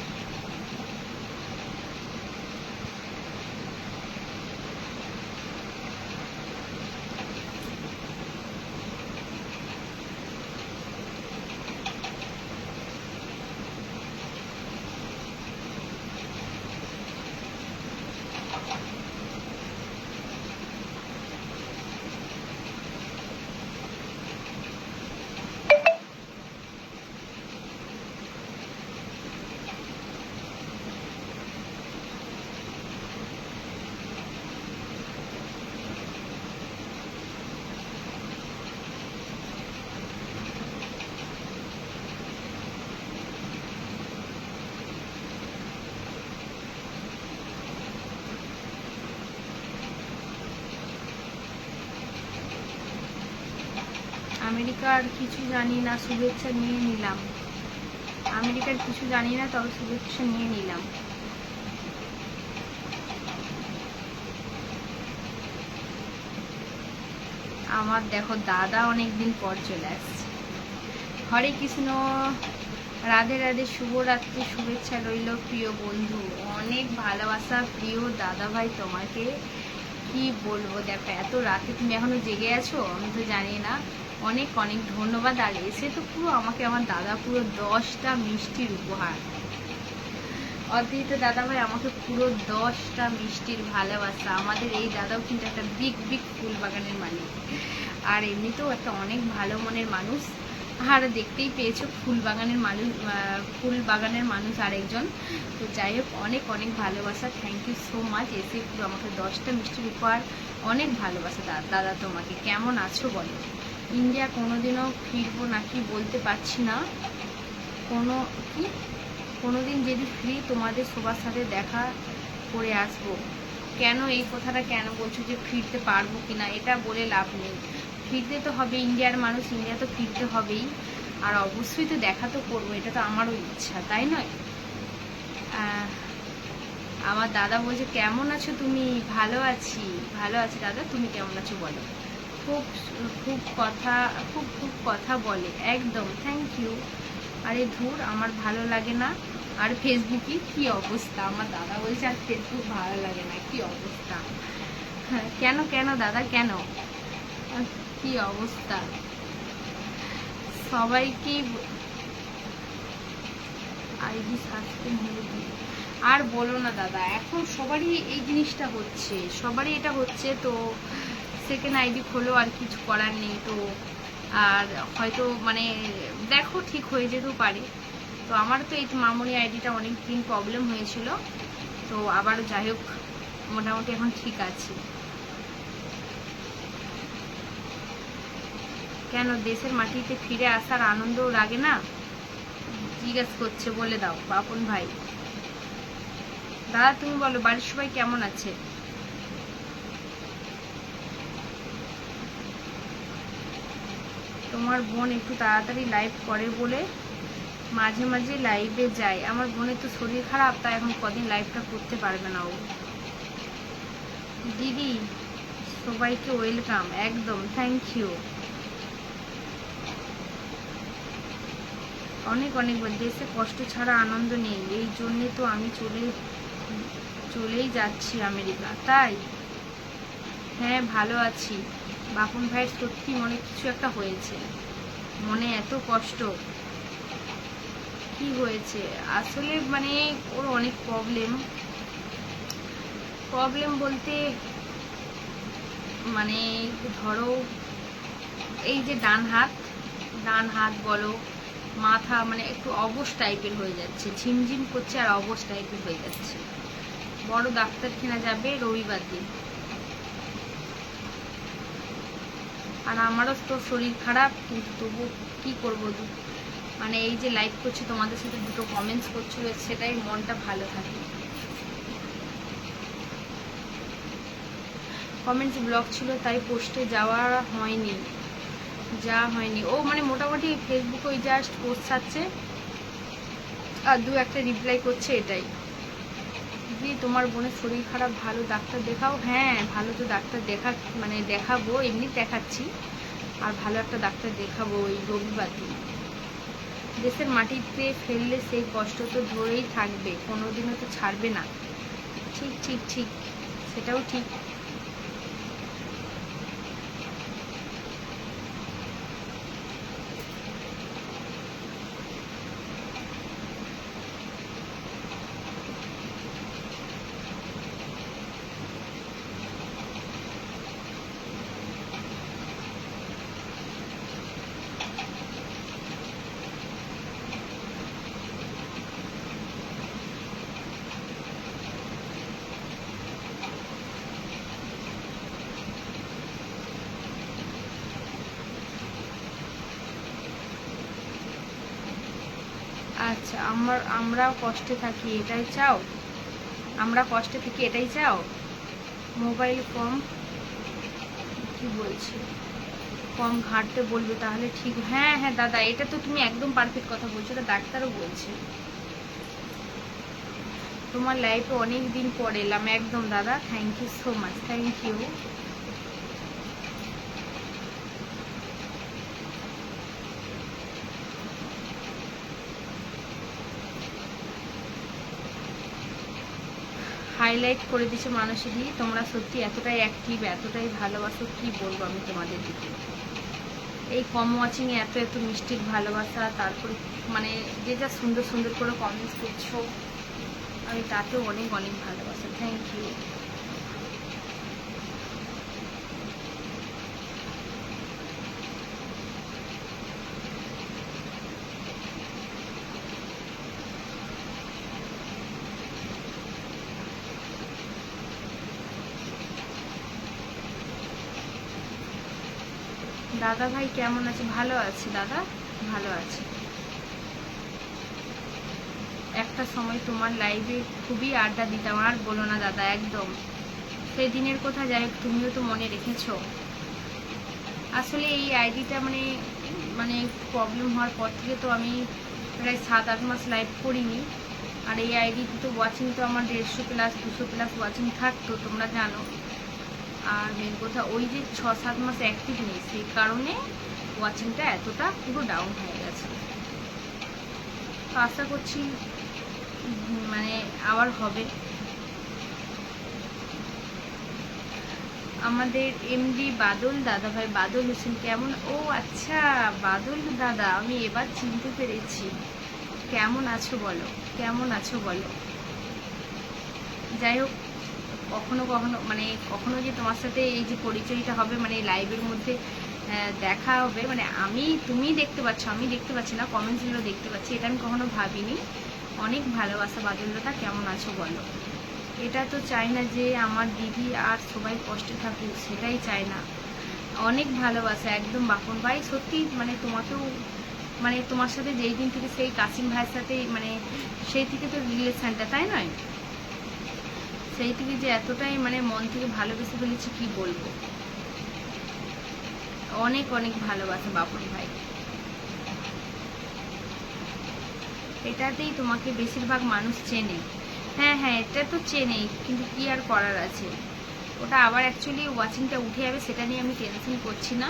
আমেরিকার কিছু জানি না, শুভেচ্ছা নিয়ে নিলাম। আমেরিকার কিছু জানি না, তবে শুভেচ্ছা নিয়ে নিলাম। আমার দেখো দাদা অনেকদিন পর চলে আসছে। হরে কৃষ্ণ, রাধে রাধে, শুভরাত্রি, শুভেচ্ছা রইল প্রিয় বন্ধু। অনেক ভালোবাসা প্রিয় দাদা ভাই তোমাকে। কি বলবো, দেখো এত রাতে তুমি এখনো জেগে আছো, আমি তো জানি না। অনেক অনেক ধন্যবাদ। আর এসে তো পুরো আমাকে আমার দাদা পুরো 10টা মিষ্টির উপহার। অদ্বৈত দাদা ভাই আমাকে পুরো 10টা মিষ্টির ভালোবাসা। আমাদের এই দাদাও কিন্তু একটা বিগ ফুল বাগানের মালিক, আর এমনিতেও একটা অনেক ভালো মনের মানুষ। আর দেখতেই পেয়েছো ফুল বাগানের মানুষ আরেকজন। তো যাই হোক, অনেক অনেক ভালোবাসা, থ্যাংক ইউ সো মাচ। এসে পুরো আমাকে 10টা মিষ্টির উপহার, অনেক ভালোবাসা দাদা তোমাকে। কেমন আছো বলো? ইন্ডিয়া কোনোদিনও ফিরবো নাকি বলতে পারছি না। কোনোদিন যদি ফ্রি তোমাদের সবার সাথে দেখা করে আসবো। কেন এই কথাটা কেন বলছো যে ফিরতে পারবো কিনা? এটা বলে লাভ নেই, ফিরতে তো হবে। ইন্ডিয়ার মানুষ, ইন্ডিয়া তো ফিরতে হবেই। আর অবশ্যই তো দেখা তো করবো, এটা তো আমারও ইচ্ছা, তাই নয়? আমার দাদা বলছে কেমন আছো তুমি? ভালো আছি দাদা, তুমি কেমন আছো বলো? খুব কথা বলে, একদম, থ্যাংক ইউ। আরে ধুর, আমার ভালো লাগে না। আর ফেসবুকে কি অবস্থা, আমার দাদা বলছে আর ফেসবুক ভালো লাগে না, কি অবস্থা। হ্যাঁ, কেন দাদা, কেন, কি অবস্থা? সবাইকে আইডি সাসপেন্ড হয়ে গেল। আর বলো না দাদা, এখন সবারই এই জিনিসটা হচ্ছে, সবারই এটা হচ্ছে। তো সেকেন্ড আইডি খোলো, আর কিছু করার নেই। তো আর হয়তো মানে দেখো ঠিক হয়ে যেতেও পারে। তো আমার তো এই মামনি আইডিটা অনেক দিন প্রবলেম হয়েছিল, তো আবার যাই হোক মোটামুটি এখন ঠিক আছে। কেন দেশের মাটিতে ফিরে আসার আনন্দ লাগে না জিজ্ঞেস করছে, বলে দাও বাপন ভাই। দাদা তুমি বলো, বাড়ির সবাই কেমন আছে? তোমার বোন একটু তাড়াতাড়ি লাইভ করে বলে মাঝে মাঝে লাইভে যায়। আমার বোনের তো শরীর খারাপ, তাই এখন কদিন লাইভটা করতে পারবে না ও। দিদি সবাইকে ওয়েলকাম, একদম থ্যাংক ইউ অনেক অনেক। দেশে কষ্ট ছাড়া আনন্দ নেই, এই জন্যে তো আমি চলেই যাচ্ছি আমেরিকা। তাই? হ্যাঁ ভালো আছি। বাপন ভাইয়ের সত্যি মনে কিছু একটা হয়েছে, মনে এত কষ্ট। কি হয়েছে আসলে? মানে ওর অনেক প্রবলেম বলতে মানে ধরো এই যে ডান হাত বলো, মাথা মানে একটু অবশ টাইপের হয়ে যাচ্ছে, ঝিমঝিম করছে আর অবশ টাইপের হয়ে যাচ্ছে। বড় ডাক্তারখানা যাবে রবিবার দিন। আর আমারও তো শরীর খারাপ, কিন্তু তবু কি করবো, মানে এই যে লাইভ করছি তোমাদের সাথে দুটো কমেন্টস করছো, সেটাই মনটা ভালো থাকে। কমেন্টস ব্লক ছিল তাই পোস্টে যাওয়া হয়নি। ও মানে মোটামুটি ফেসবুকে ওই জাস্ট পোস্ট ছাড়ছে আর দু একটা রিপ্লাই করছে, এটাই। যে তোমার বোনের শরীর খারাপ, ভালো ডাক্তার দেখাও। হ্যাঁ ভালো তো ডাক্তার দেখাবো, এমনি দেখাচ্ছি। আর ভালো একটা ডাক্তার দেখাবো ওই রবিবার দিন। দেশের মাটিতে ফেললে সেই কষ্ট তো ধরেই থাকবে, কোনোদিনও তো ছাড়বে না। ঠিক ঠিক ঠিক, সেটাও ঠিক। আচ্ছা আমরাও কষ্টে থাকি এটাই চাও? আমরা কষ্টে থাকি এটাই চাও? মোবাইল কম কি বলছি, কম ঘাঁটতে বলবে তাহলে ঠিক। হ্যাঁ হ্যাঁ দাদা, এটা তো তুমি একদম পারফেক্ট কথা বলছো, এটা ডাক্তারও বলছে। তোমার লাইফে অনেক দিন পর এলাম, একদম দাদা, thank you so much, thank you. Highlight করে দিচ্ছে মানুষেরই। তোমরা সত্যি এতটাই অ্যাক্টিভ, এতটাই ভালোবাসো, কি বলবো আমি তোমাদের দিকে। এই কম ওয়াচিংয়ে এত এত মিষ্টির ভালোবাসা, তারপরে মানে যে যা সুন্দর সুন্দর করে কমেন্টস করছো, আমি তাতেও অনেক অনেক ভালোবাসা, থ্যাংক ইউ। দাদা ভাই কেমন আছে? ভালো আছে দাদা, ভালো আছে। একটা সময় তোমার লাইভে খুবই আড্ডা দিতাম, আর বলো না দাদা, একদম সেই দিনের কথা। যাই হোক, তুমিও তো মনে রেখেছো। আসলে এই আইডিটা মানে মানে প্রবলেম হওয়ার পর থেকে তো আমি প্রায় 7-8 মাস লাইভ করিনি। আর এই আইডিতে তো ওয়াচিং তো আমার 150+ 200+ ওয়াচিং থাকতো, তোমরা জানো। আর মেন কথা ওই যে 6-7 মাস অ্যাক্টিভ নেই, সেই কারণে ওয়াচিংটা এতটা পুরো ডাউন হয়ে গেছে। তো আশা করছি মানে আবার হবে। আমাদের এমডি বাদল দাদা ভাই, বাদল হোসেন কেমন? ও আচ্ছা, বাদল দাদা, আমি এবার চিনতে পেরেছি। কেমন আছো বলো, কেমন আছো বলো। যাই হোক, কখনো কখনো মানে কখনো যে তোমার সাথে এই যে পরিচয়টা হবে, মানে লাইভের মধ্যে দেখা হবে, মানে তুমি দেখতে পাচ্ছ, আমি দেখতে পাচ্ছি না, কমেন্টসগুলো দেখতে পাচ্ছি, এটা আমি কখনো ভাবিনি। অনেক ভালোবাসা বাদল দাদা, কেমন আছো বলো। এটা তো চাই না যে আমার দিদি আর সবাই কষ্টে থাকুক, সেটাই চাই না। অনেক ভালোবাসা একদম বাপন ভাই, সত্যি মানে তোমাকেও, মানে তোমার সাথে যেই দিন থেকে সেই কাসিম ভাইয়ের সাথে মানে সেই থেকে তো রিলেশনটা, তাই নয়? সেই থেকে যে এতটাই মানে মন থেকে ভালোবেসে ফেলেছি কি বলবো। অনেক অনেক ভালোবাসা বাপন ভাই। এটাতেই তোমাকে বেশিরভাগ মানুষ চেনে। হ্যাঁ হ্যাঁ, এটা তো চেনেই, কিন্তু কি আর করার আছে। ওটা আবার অ্যাকচুয়ালি ওয়াচিংটা উঠে যাবে, সেটা নিয়ে আমি টেনশন করছি না।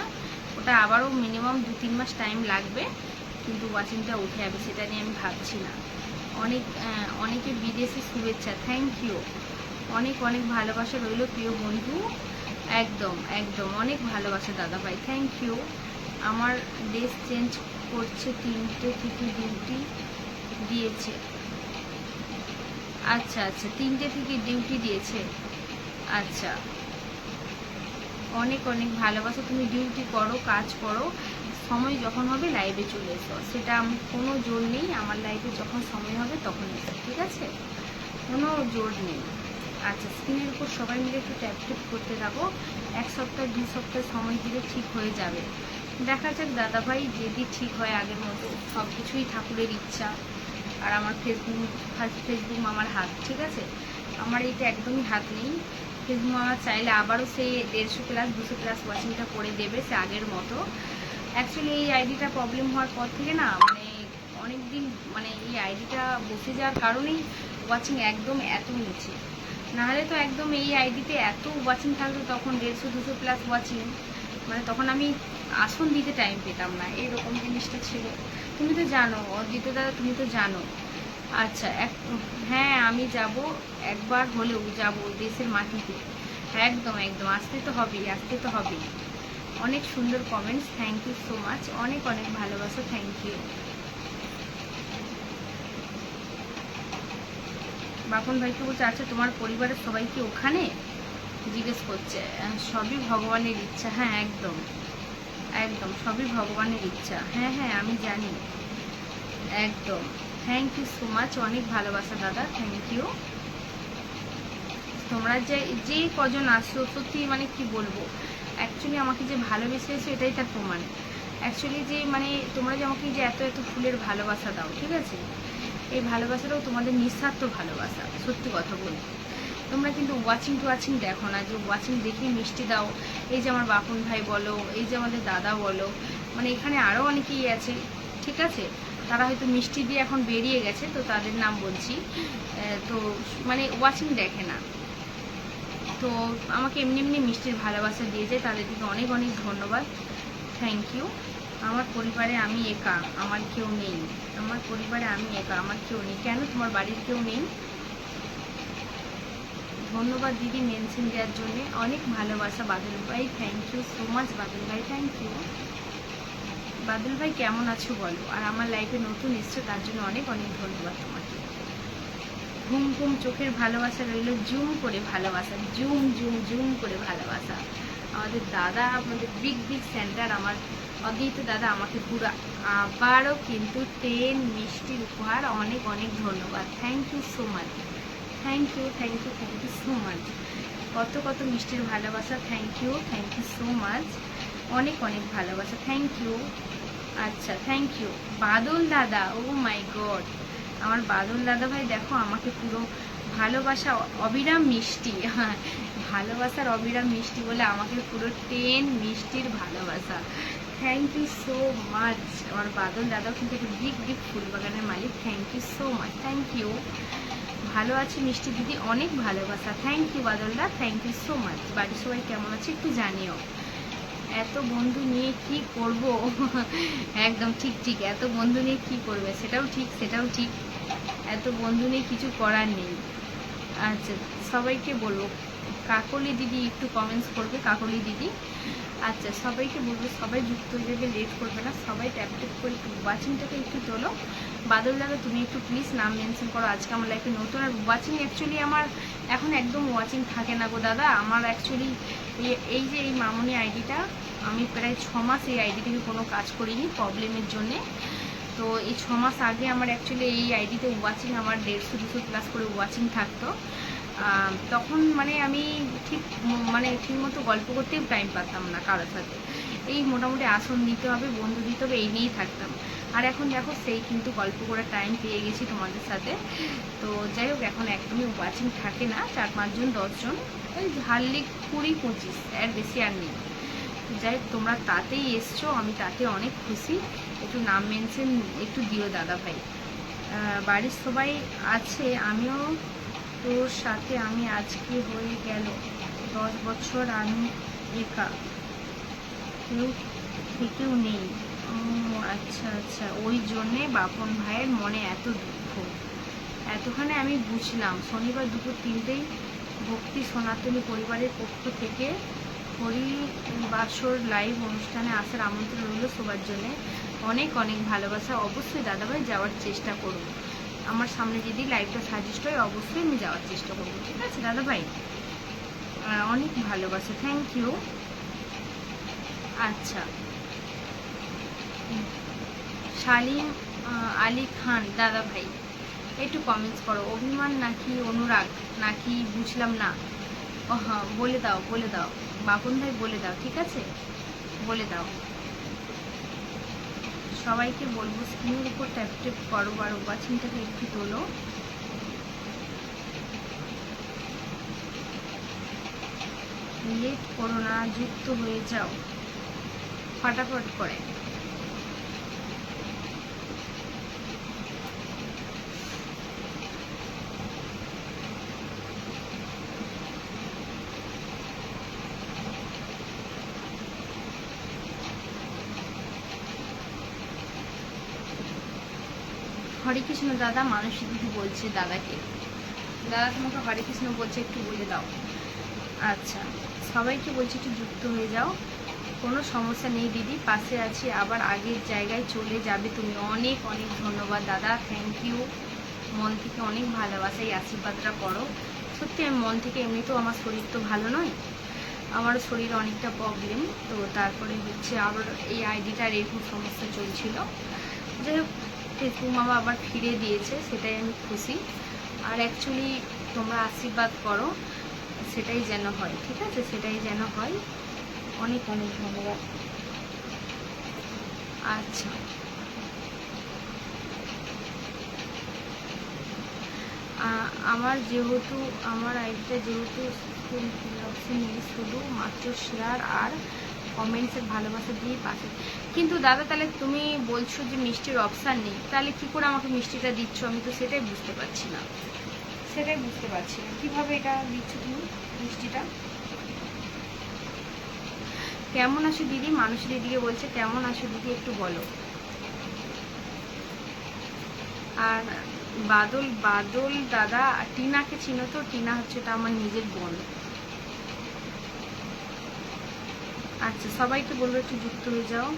ওটা আবারও মিনিমাম 2-3 মাস টাইম লাগবে, কিন্তু ওয়াচিংটা উঠে যাবে, সেটা নিয়ে আমি ভাবছি না। অনেকে বিদেশি শুভেচ্ছা, থ্যাংক ইউ। অনেক অনেক ভালোবাসা রইল প্রিয় বন্ধু। একদম একদম, অনেক ভালোবাসা দাদা ভাই, থ্যাংক ইউ। আমার ড্রেস চেঞ্জ করছে, 3টে থেকে ডিউটি দিয়েছে। আচ্ছা আচ্ছা, 3টে থেকে ডিউটি দিয়েছে। আচ্ছা, অনেক অনেক ভালোবাসা। তুমি ডিউটি করো, কাজ করো, সময় যখন হবে লাইভে চলে এসো, সেটা আমি কোনো জোর নেই। আমার লাইভে যখন সময় হবে তখন এসো, ঠিক আছে? কোনো জোর নেই। আচ্ছা, স্ক্রিনের উপর সবাই মিলে একটু ট্যাপ ট্যাপ করতে থাকো। 1 সপ্তাহ 2 সপ্তাহ সময় দিলে ঠিক হয়ে যাবে। দেখা যাক দাদাভাই, যদি ঠিক হয় আগের মতো। সব কিছুই ঠাকুরের ইচ্ছা। আর আমার ফেসবুক আমার হাত, ঠিক আছে? আমার এইটা একদমই হাত নেই। ফেসবুক আমার চাইলে আবারও সেই 150+200+ ওয়াচিংটা করে দেবে সে আগের মতো। অ্যাকচুয়ালি এই আইডিটা প্রবলেম হওয়ার পর থেকে না, মানে অনেক দিন মানে এই আইডিটা বসে যাওয়ার কারণেই ওয়াচিং একদম এত নিচে। নাহলে তো একদম এই আইডিতে এত ওয়াচিং থাকতো, তখন 150-200+ ওয়াচিং, মানে তখন আমি আসন দিতে টাইম পেতাম না, এরকম জিনিসটা ছিল। তুমি তো জানো অজিত দাদা, তুমি তো জানো। আচ্ছা, হ্যাঁ আমি যাব, একবার হলেও যাব দেশের মাটিতে। একদম একদম, আসতে তো হবেই, আসতে তো হবেই। অনেক সুন্দর comments, thank you so much. অনেক অনেক ভালোবাসা, থ্যাংক ইউ। বাপন ভাইকে বলছে, আচ্ছা তোমার পরিবারের সবাই কি ওখানে, জিজ্ঞেস করছে। সবই ভগবানের ইচ্ছা। হ্যাঁ একদম একদম, সবই ভগবানের ইচ্ছা। হ্যাঁ হ্যাঁ, আমি জানি। একদম, থ্যাংক ইউ সো মাচ। অনেক ভালোবাসা দাদা, থ্যাংক ইউ। তোমরা যে কজন আসছো, সত্যি মানে কি বলবো, অ্যাকচুয়ালি আমাকে যে ভালোবেসে এসো এটাই তার প্রমাণ। অ্যাকচুয়ালি যে মানে তোমরা যে আমাকে যে এত এত ফুলের ভালোবাসা দাও, ঠিক আছে? এই ভালোবাসাটাও তোমাদের নিঃস্বার্থ ভালোবাসা, সত্যি কথা বলবো। তোমরা কিন্তু ওয়াচিং দেখো না, যে ওয়াচিং দেখে মিষ্টি দাও। এই যে আমার বাপন ভাই বলো, এই যে আমাদের দাদা বলো, মানে এখানে আরও অনেকেই আছে, ঠিক আছে? তারা হয়তো মিষ্টি দিয়ে এখন বেরিয়ে গেছে, তো তাদের নাম বলছি। তো মানে ওয়াচিং দেখে না, তো আমাকে এমনি এমনি মিষ্টির ভালোবাসা দিয়ে যায়, তাদের দিকে অনেক অনেক ধন্যবাদ, থ্যাংক ইউ। আমার পরিবারে আমি একা, আমার কেউ নেই। আমার পরিবারে আমি একা, আমার কেউ নেই। কেন, তোমার বাড়ির কেউ নেই? ধন্যবাদ দিদি মেনশন দেওয়ার জন্য, অনেক ভালোবাসা বাদল ভাই, থ্যাংক ইউ সো মাচ বাদল ভাই, থ্যাংক ইউ। বাদল ভাই কেমন আছো বলো, আর আমার লাইফে নতুন এসছো তার জন্য অনেক অনেক ধন্যবাদ তোমাকে। ঘুম ঘুম চোখের ভালোবাসা রইল, জুম করে ভালোবাসা, জুম জুম জুম করে ভালোবাসা। আমাদের দাদা, আমাদের বিগ বিগ সেন্টার, আমার অদ্বৈত দাদা আমাকে পুরো আবারও কিন্তু 10 মিষ্টির উপহার, অনেক অনেক ধন্যবাদ, thank you so much. Thank you thank you thank you so much. কত কত মিষ্টির ভালোবাসা, থ্যাংক ইউ সো মাচ। অনেক অনেক ভালোবাসা, থ্যাংক ইউ। আচ্ছা, থ্যাংক ইউ বাদল দাদা। ও মাই গড, আমার বাদল দাদা ভাই দেখো আমাকে পুরো ভালোবাসা অবিরাম মিষ্টি, হ্যাঁ ভালোবাসার অবিরাম মিষ্টি বলে আমাকে পুরো 10 মিষ্টির ভালোবাসা, থ্যাংক ইউ সো মাচ। আমার বাদল দাদাও কিন্তু একটা বিগ বিগ ফুল বাগানের মালিক, thank you so much, thank you. ভালো আছে মিষ্টি দিদি, অনেক ভালোবাসা, থ্যাংক ইউ বাদলদা, থ্যাংক ইউ সো মাচ। বাড়ির সবাই কেমন আছে একটু জানিও। এত বন্ধু নিয়ে কি করব, একদম ঠিক ঠিক, এত বন্ধু নিয়ে কি করবে, সেটাও ঠিক সেটাও ঠিক, এত বন্ধু নিয়ে কিছু করার নেই। আচ্ছা, সবাইকে বলবো কাকলি দিদি একটু কমেন্টস করবে, কাকলি দিদি। আচ্ছা, সবাইকে বলবো সবাই যুক্ত হয়ে যাবে, লেট করবে না, সবাই ট্যাপ ট্যাপ করে একটু ওয়াচিংটাকে একটু তোলো। বাদল দাদা তুমি একটু প্লিজ নাম মেনশন করো, আজকে আমার লাইফে নতুন। আর ওয়াচিং অ্যাকচুয়ালি আমার এখন একদম ওয়াচিং থাকে না গো দাদা। আমার অ্যাকচুয়ালি এই যে এই মামনি আইডিটা আমি প্রায় 6 মাস এই আইডি থেকে কোনো কাজ করিনি প্রবলেমের জন্যে। তো এই 6 মাস আগে আমার অ্যাকচুয়ালি এই আইডিতে ওয়াচিং আমার 150-200 প্লাস করে ওয়াচিং থাকতো। তখন মানে আমি ঠিকমতো গল্প করতেও টাইম পাতাম না কারোর সাথে। এই মোটামুটি আসন দিতে হবে, বন্ধু দিতে হবে, এই নিয়েই থাকতাম। আর এখন দেখো সেই কিন্তু গল্প করে টাইম পেয়ে গেছি তোমাদের সাথে। তো যাই হোক, এখন একদমই ওয়াচিং থাকে না, 4-5 জন 10 জন, ওই হার্ডলি 20-25, এর বেশি আর নেই। যাই হোক, তোমরা তাতেই এসছো, আমি তাতে অনেক খুশি। একটু নাম মেনশন একটু দিও দাদা ভাই। বাড়ির সবাই আছে, আমিও তোর সাথে। আমি আজকে হয়ে গেল 10 বছর আমি একা, কেউ নেই। ও আচ্ছা আচ্ছা, ওই জন্যে বাপন ভাইয়ের মনে এত দুঃখ। এতখানে আমি বুঝলাম। শনিবার দুপুর 3টেই ভক্তি সনাতনী পরিবারের পক্ষ থেকে হরিবাসর লাইভ অনুষ্ঠানে আসার আমন্ত্রণ রইল সবার জন্যে। অনেক অনেক ভালোবাসা। অবশ্যই দাদাভাই যাওয়ার চেষ্টা করব। আমার সামনে যদি লাইভটা সাজেস্ট হয় অবশ্যই আমি যাওয়ার চেষ্টা করব, ঠিক আছে দাদাভাই? অনেক ভালোবাসা, থ্যাংক ইউ। আচ্ছা, শালিম আলী খান দাদা ভাই একটু কমেন্টস করো। অভিমান নাকি অনুরাগ নাকি বুঝলাম না। ও হ্যাঁ, বলে দাও বলে দাও বাপন ভাই, বলে দাও, ঠিক আছে, বলে দাও। সবাইকে বলবো স্ক্রিনের উপর ট্যাপ ট্যাপ করো আর ওয়াচিংটাকে একটু তোলো। লেট করো না, যুক্ত হয়ে যাও ফটাফট করে। হরে কৃষ্ণ দাদা, মানসী দিদি বলছে দাদাকে। দাদা তোমাকে হরে কৃষ্ণ বলছে, একটু বলে দাও। আচ্ছা, সবাইকে বলছি একটু যুক্ত হয়ে যাও, কোনো সমস্যা নেই দিদি, পাশে আছি, আবার আগের জায়গায় চলে যাবে তুমি। অনেক অনেক ধন্যবাদ দাদা, থ্যাংক ইউ। মন থেকে অনেক ভালোবাসা, এই আশীর্বাদটা করো। সত্যি আমি মন থেকে, এমনিতেও আমার শরীর তো ভালো নয়, আমার শরীরে অনেকটা প্রবলেম। তো তারপরে হচ্ছে আবার এই আইডিটার এরকম সমস্যা চলছিল। যাই হোক, ফেসবুক মামা আবার ফিরে দিয়েছে, সেটাই আমি খুশি। আর অ্যাকচুয়ালি তোমরা আশীর্বাদ করো, সেটাই যেন হয়, ঠিক আছে, সেটাই যেন হয়। অনেক অনেক ধন্যবাদ। আচ্ছা, আমার যেহেতু আমার আইডিটা যেহেতু অপশন নেই, শুধু মাত্র শেয়ার আর কমেন্টসের ভালোবাসা দিয়ে পাশে। কিন্তু দাদা তাহলে তুমি বলছো যে মিষ্টির অপশান নেই, তাহলে কি করে আমাকে মিষ্টিটা দিচ্ছ? আমি তো সেটাই বুঝতে পারছি না, কীভাবে এটা দিচ্ছ তুমি মিষ্টিটা। কেমন আছো দিদি? মানুষ দিদিকে বলছে কেমন আছো দিদি, একটু বলো। আর বাদল বাদল দাদা, টিনাকে চিনো তো? টিনা হচ্ছে এটা আমার নিজের বোন। আচ্ছা, সবাইকে বলবো একটু যুক্ত হয়ে যাও।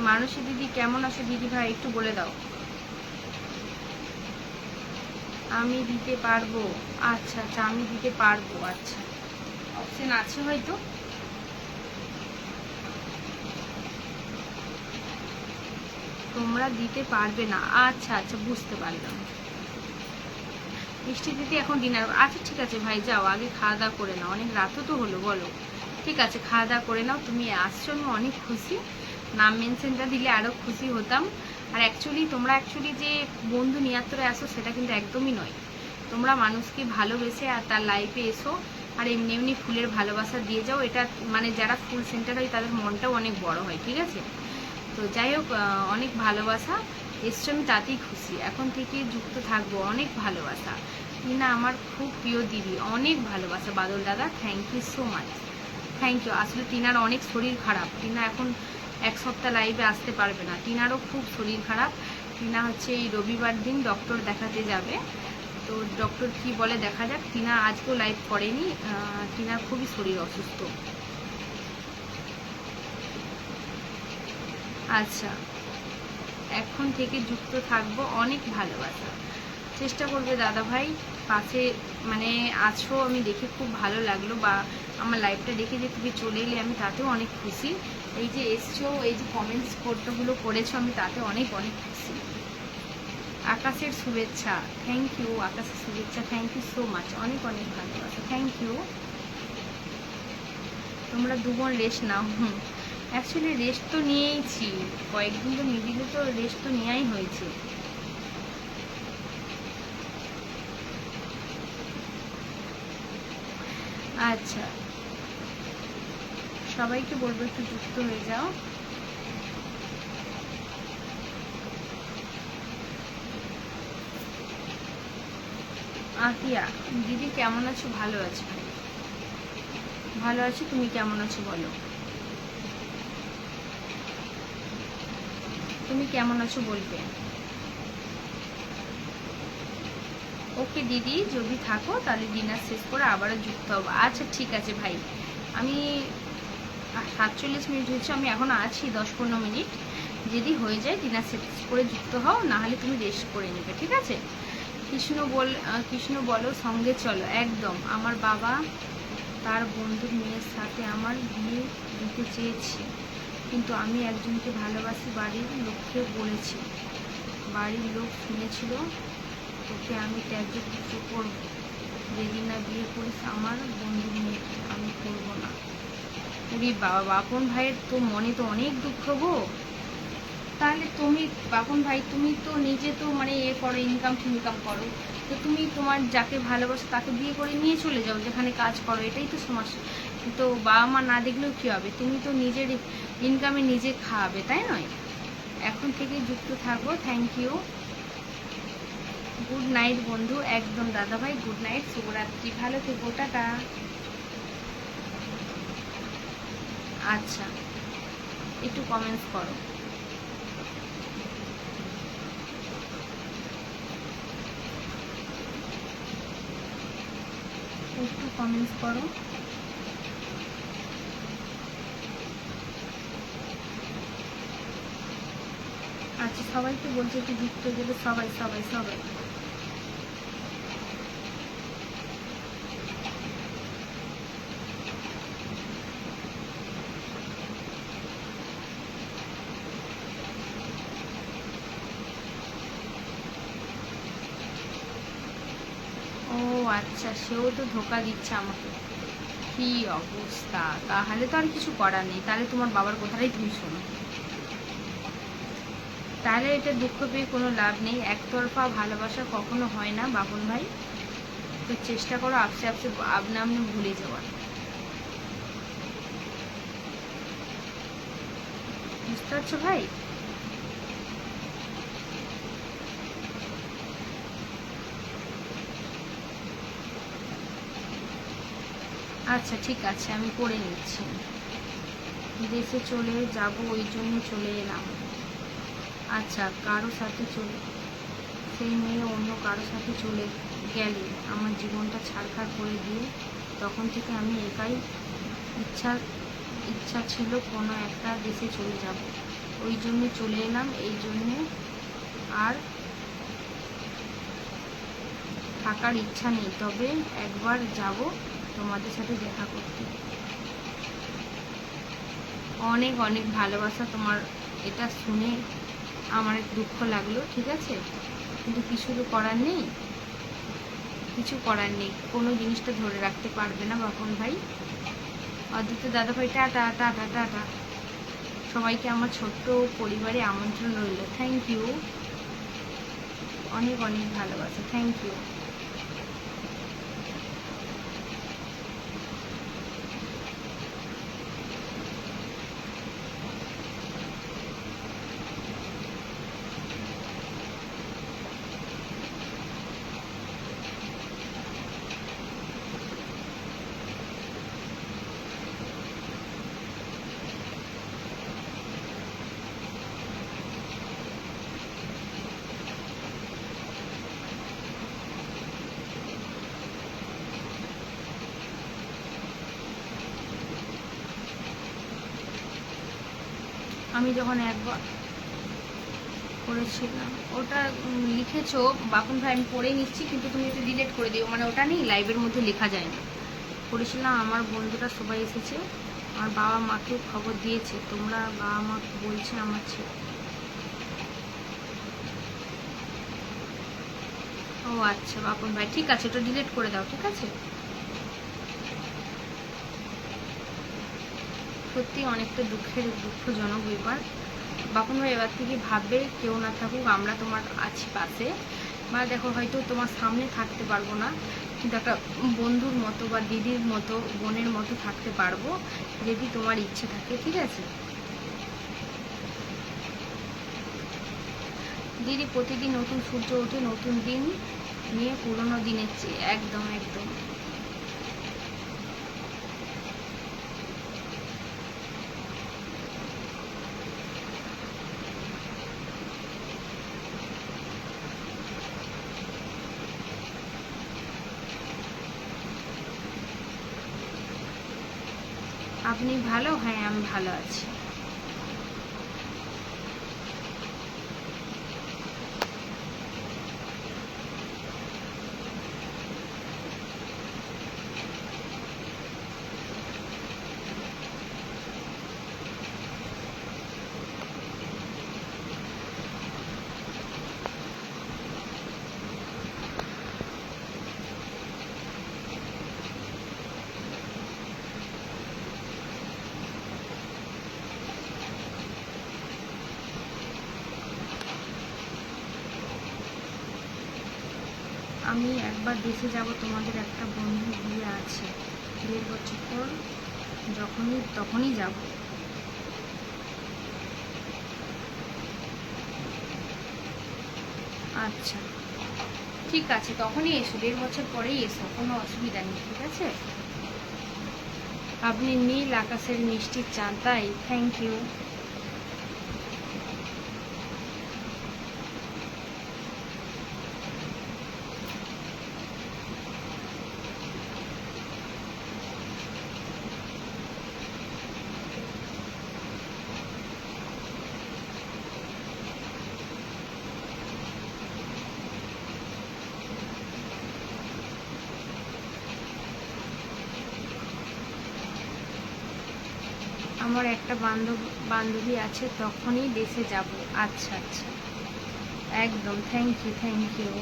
মানসী দিদি কেমন আছো দিদি ভাই, একটু বলে দাও। আমি দিতে পারবো। আচ্ছা আচ্ছা, আমি দিতে পারবো। আচ্ছা, অপশন আছে হয়তো। তোমরা দিতে পারবে না, আচ্ছা আচ্ছা, বুঝতে পারলাম। মিষ্টি দিদি এখন ডিনার, আচ্ছা ঠিক আছে ভাই, যাও আগে খাওয়া দাওয়া করে নাও, অনেক রাতও তো হলো, বলো। ঠিক আছে, খাওয়া দাওয়া করে নাও। তুমি আসছো, আমি অনেক খুশি। নাম মেনশনটা দিলে আরও খুশি হতাম। আর তোমরা যে বন্ধু নিয়াত্তরে আসো, সেটা কিন্তু একদমই নয়। তোমরা মানুষকে ভালোবেসে আর তার লাইফে এসো, আর এমনি এমনি ফুলের ভালোবাসা দিয়ে যাও। এটা মানে যারা ফুল সেন্টার হয় তাদের মনটাও অনেক বড় হয়, ঠিক আছে। তো যাই হোক, অনেক ভালোবাসা এসছো, আমি তাতেই খুশি। এখন থেকে যুক্ত থাকবো, অনেক ভালোবাসা। টিনা আমার খুব প্রিয় দিদি, অনেক ভালোবাসা। বাদল দাদা, thank you so much, thank you. আসলে টিনার অনেক শরীর খারাপ, টিনা এখন 1 সপ্তাহ লাইভে আসতে পারবে না, টিনারও খুব শরীর খারাপ। টিনা হচ্ছে এই রবিবার দিন ডক্টর দেখাতে যাবে, তো ডক্টর কি বলে দেখা যাক। টিনা আজকেও লাইভ করেনি, টিনার খুবই শরীর অসুস্থ। আচ্ছা, এখন থেকে যুক্ত থাকবো, অনেক ভালোবাসা। চেষ্টা করবে দাদা ভাই, পাশে মানে আছো, আমি দেখে খুব ভালো লাগলো, বা আমার লাইভটা দেখে যে তুমি চলে এলে আমি তাতেও অনেক খুশি। এই যে এসছো, এই যে কমেন্টস করতেগুলো করেছো, আমি তাতে অনেক অনেক খুশি। আকাশের শুভেচ্ছা, থ্যাংক ইউ। আকাশের শুভেচ্ছা, থ্যাংক ইউ সো মাচ, অনেক অনেক ভালোবাসা, থ্যাংক ইউ। তোমরা দুবোন রেস্ট নাও। অ্যাকচুয়ালি রেস্ট তো নিয়েইছি, কয়েকদিন তো মিডিলে তো রেস্ট তো নেওয়াই হয়েছে। আচ্ছা, সবাইকে বলবো একটু যুক্ত হয়ে যাও। আতিয়া দিদি কেমন আছো? ভালো আছো, ভালো আছি, তুমি কেমন আছো বলো? তুমি কেমন আছো বলবে। ওকে দিদি, যদি থাকো তাহলে ডিনার শেষ করে আবারও যুক্ত হবো। আচ্ছা ঠিক আছে ভাই, আমি 47 মিনিট হয়েছে, আমি এখন আছি 10-15 মিনিট, যদি হয়ে যায় ডিনার শেষ করে যুক্ত হও, নাহলে তুমি রেস্ট করে নেবে, ঠিক আছে? কৃষ্ণ বলো সঙ্গে চলো, একদম। আমার বাবা তার বন্ধুর মেয়ের সাথে আমার বিয়ে দিতে চেয়েছে, কিন্তু আমি একজনকে ভালোবাসি, বাড়ির লোককে বলেছি, বাড়ির লোক শুনেছিল, তোকে আমি ত্যায্য পুত্র করব, যেদিন না বিয়ে করিস আমার বন্ধুর মেয়েকে, আমি করব না। উরি বাবা, বাপন ভাইয়ের তো মনে তো অনেক দুঃখ গো। তাহলে তুমি বাপন ভাই, তুমি তো নিজে তো মানে করো, ইনকাম করো, তো তুমি তোমার যাকে ভালোবাসো তাকে বিয়ে করে নিয়ে চলে যাও, যেখানে কাজ করো, এটাই তো সমস্যা। তো বাবা মা না দেখলেও কী হবে, তুমি তো নিজের ইনকামে নিজে খাওয়াবে, তাই নয়? এখন থেকে যুক্ত থাকবো, থ্যাংক ইউ। গুড নাইট বন্ধু, একদম দাদা ভাই, গুড নাইট, শুভরাত্রি, ভালো থেকো, টাটা। আচ্ছা, একটু কমেন্টস করো। একটু কমেন্টস করো। আচ্ছা, সবাইকে বলছে একটু যুক্ত হয়ে যাবে, সবাই সবাই সবাই। ও আচ্ছা, সেও তো ধোকা দিচ্ছে আমাকে, কি অবস্থা! তাহলে তো আর কিছু করার নেই, তাহলে তোমার বাবার কথাটাই তুমি শোনো, তাহলে এটা দুঃখ পেয়ে কোনো লাভ নেই, একতরফা ভালোবাসা কখনো হয় না বাপন ভাই, তো চেষ্টা করো আপসে আপসে আপনা আপনি ভুলে যাওয়ার, বুঝতে পারছো ভাই? আচ্ছা ঠিক আছে, আমি করে নিচ্ছি। দেশে চলে যাব, ওই জন্য চলে এলাম। আচ্ছা, কারো সাথে চলে, সেই মেয়ে অন্য কারো সাথে চলে গেলে আমার জীবনটা ছাড়খাড় করে দিয়ে, তখন থেকে আমি একাই ইচ্ছা ছিল কোনো একটা দেশে চলে যাব, ওই জন্য চলে এলাম, এই জন্যে আর থাকার ইচ্ছা নেই, তবে একবার যাব তোমাদের সাথে দেখা করতে। অনেক অনেক ভালোবাসা তোমার, এটা শুনে আমার দুঃখ লাগলো, ঠিক আছে, কিন্তু কিছু তো করার নেই, কিছু করার নেই, কোনো জিনিসটা ধরে রাখতে পারবে না বাপন ভাই। অদ্বিতীয় দাদা ভাই, টাটা টাটা টাটা। সবাইকে আমার ছোট্ট পরিবারে আমন্ত্রণ রইল, থ্যাংক ইউ, অনেক অনেক ভালোবাসা, থ্যাংক ইউ। আমি যখন একবার করেছিলাম ওটা লিখেছো বাপন ভাই, আমি পড়ে নিচ্ছি, কিন্তু তুমি এটা ডিলিট করে দিও, মানে ওটা নেই, লাইভের মধ্যে লেখা যায় না। করেছিলাম, আমার বন্ধুরা সবাই এসেছে, আমার বাবা মাকেও খবর দিয়েছে, তোমরা বাবা মা বলছে আমার ছেলে। ও আচ্ছা বাপন ভাই, ঠিক আছে, ওটা ডিলিট করে দাও, ঠিক আছে। সত্যি অনেকটা দুঃখজনক ব্যাপার বাপন ভাই। এবার থেকে ভাববে কেউ না থাকুক, আমরা তোমার আছি পাশে। বা দেখো, হয়তো তোমার সামনে থাকতে পারবো না, কিন্তু একটা বন্ধুর মতো বা দিদির মতো, বোনের মতো থাকতে পারবো, যদি তোমার ইচ্ছে থাকে, ঠিক আছে দিদি। প্রতিদিন নতুন সূর্য ওঠে, নতুন দিন নিয়ে পুরোনো দিনের চেয়ে। একদম একদম। আপনি ভালো? হ্যাঁ, আমি ভালো আছি। আমি একবার দেশে যাব, তোমাদের একটা বন্ধু বিয়ে আছে, 1.5 বছর পর, তখনই যাব। আচ্ছা ঠিক আছে, তখনই এসো, 1.5 বছর পরেই এসো, কোনো অসুবিধা নেই, ঠিক আছে। আপনি নীল আকাশের মিষ্টি চান, তাই? Thank you. আমার একটা বান্ধবী আছে, তখনই দেশে যাব। আচ্ছা আচ্ছা, একদম, থ্যাংক ইউ থ্যাংক ইউ।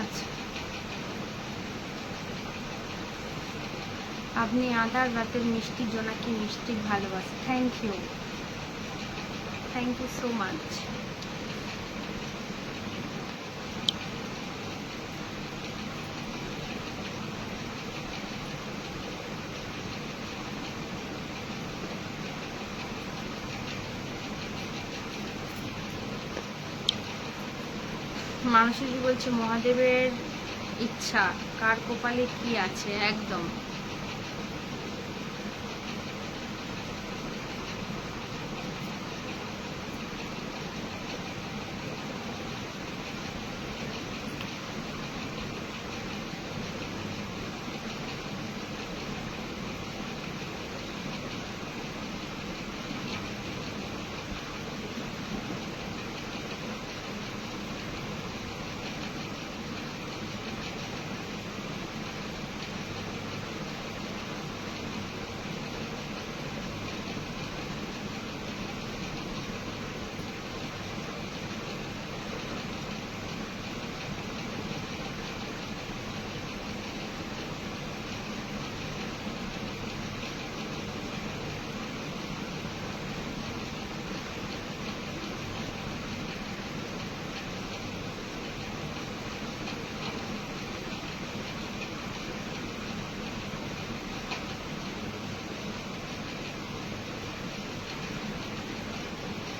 আচ্ছা, আপনি আধার রাতের মিষ্টি জোনাকি মিষ্টি ভালোবাসে, থ্যাংক ইউ সো মাচ। মানুষই বলছে মহাদেবের ইচ্ছা, কার কপালে কি আছে। একদম।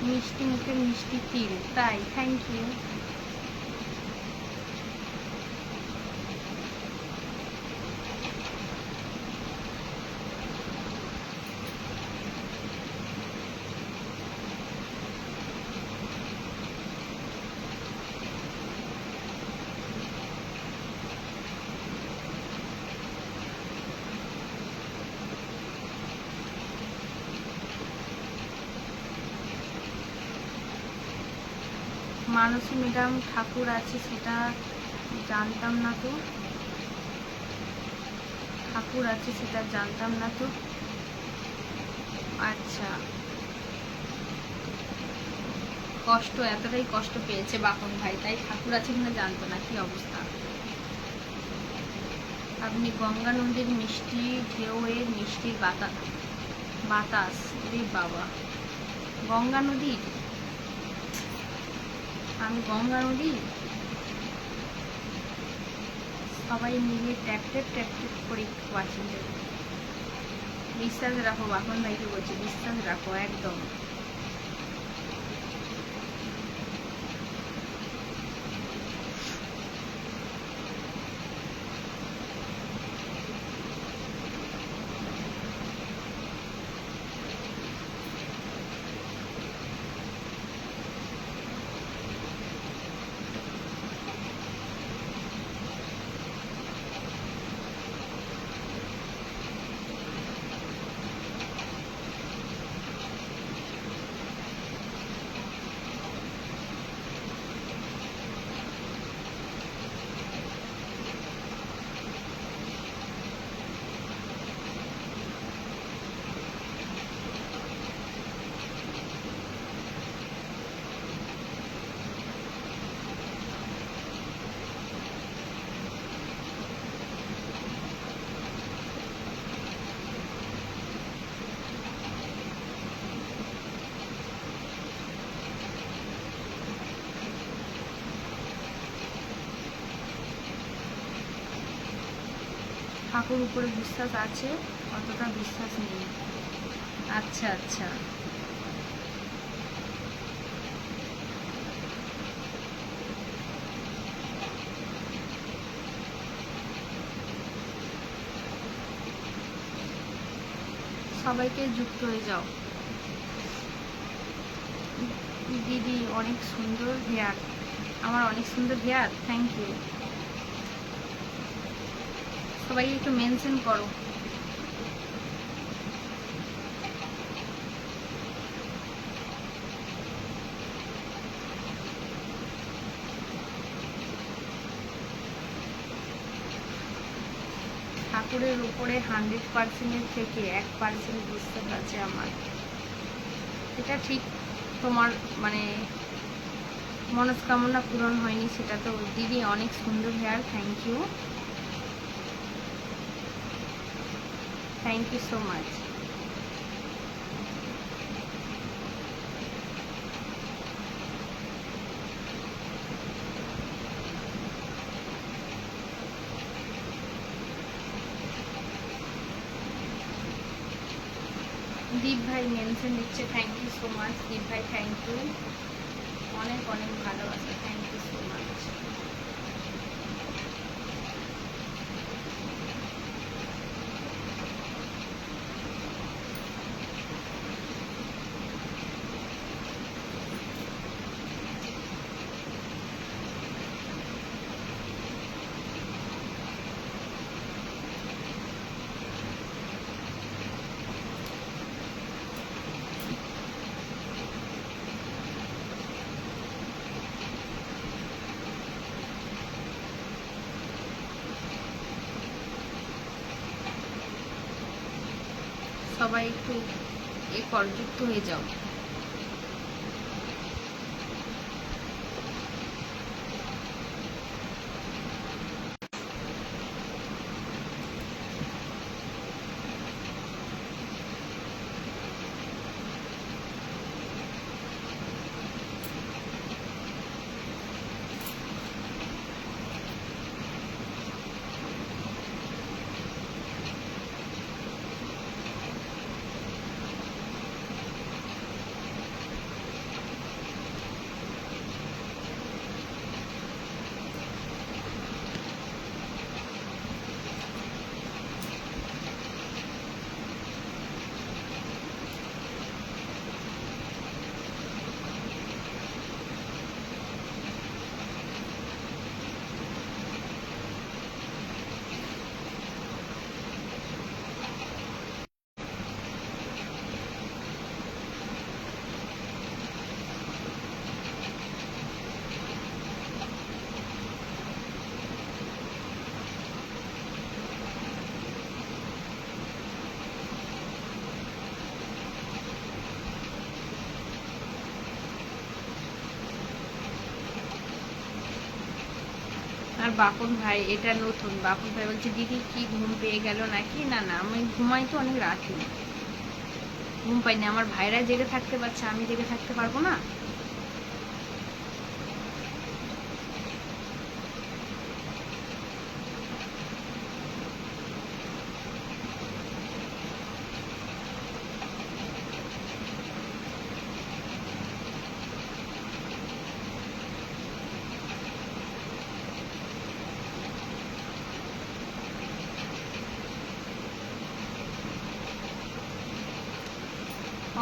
মিষ্টি মুখের মিষ্টি তিল, তাই? Thank you. Manasi madam Thakur আছে সেটা জানতাম না তো, ঠাকুর আছে সেটা জানতাম না তো। আচ্ছা, কষ্ট, এতটাই কষ্ট পেয়েছে বাপন ভাই, তাই ঠাকুর আছে কিনা জানতো না। কি অবস্থা! আপনি গঙ্গা নদীর মিষ্টি ঢেউয়ের মিষ্টির বাতাস, রে বাবা! গঙ্গা নদীর, আমি গঙ্গা নদী, সবাই মিলে ট্যাপ ট্যাপ ট্যাপ ট্যাপ করে বাঁচিয়ে দেবে। বিশ্বাস রাখো, বাপন ভাইকে বলছি, বিশ্বাস রাখো একদম। ঠাকুর উপরে বিশ্বাস আছে, অতটা বিশ্বাস নেই। আচ্ছা আচ্ছা, সবাইকে যুক্ত হয়ে যাও। দিদি অনেক সুন্দর হেয়ার, আমার অনেক সুন্দর হেয়ার, থ্যাংক ইউ। সবাই একটু মেনশন করো। ঠাকুরের উপরে 100%-এর থেকে 1% বিশ্বাস আছে আমার। এটা ঠিক, তোমার মানে মনস্কামনা পূরণ হয়নি সেটা তো। দিদি অনেক সুন্দর hair, thank you, thank you so much. Deep ভাই মেনশন দিচ্ছে, thank you so much Deep ভাই, থ্যাংক ইউ, অনেক অনেক ভালোবাসা, থ্যাংক ইউ সো মাচ। সবাই একটু যুক্ত হয়ে যাও। আর বাপন ভাই, এটা নতুন। বাপন ভাই বলছে দিদি কি ঘুম পেয়ে গেল নাকি? না না, আমি ঘুমাই তো অনেক রাতে, ঘুম পাইনি। আমার ভাইরা জেগে থাকতে পারছে, আমি জেগে থাকতে পারবো না?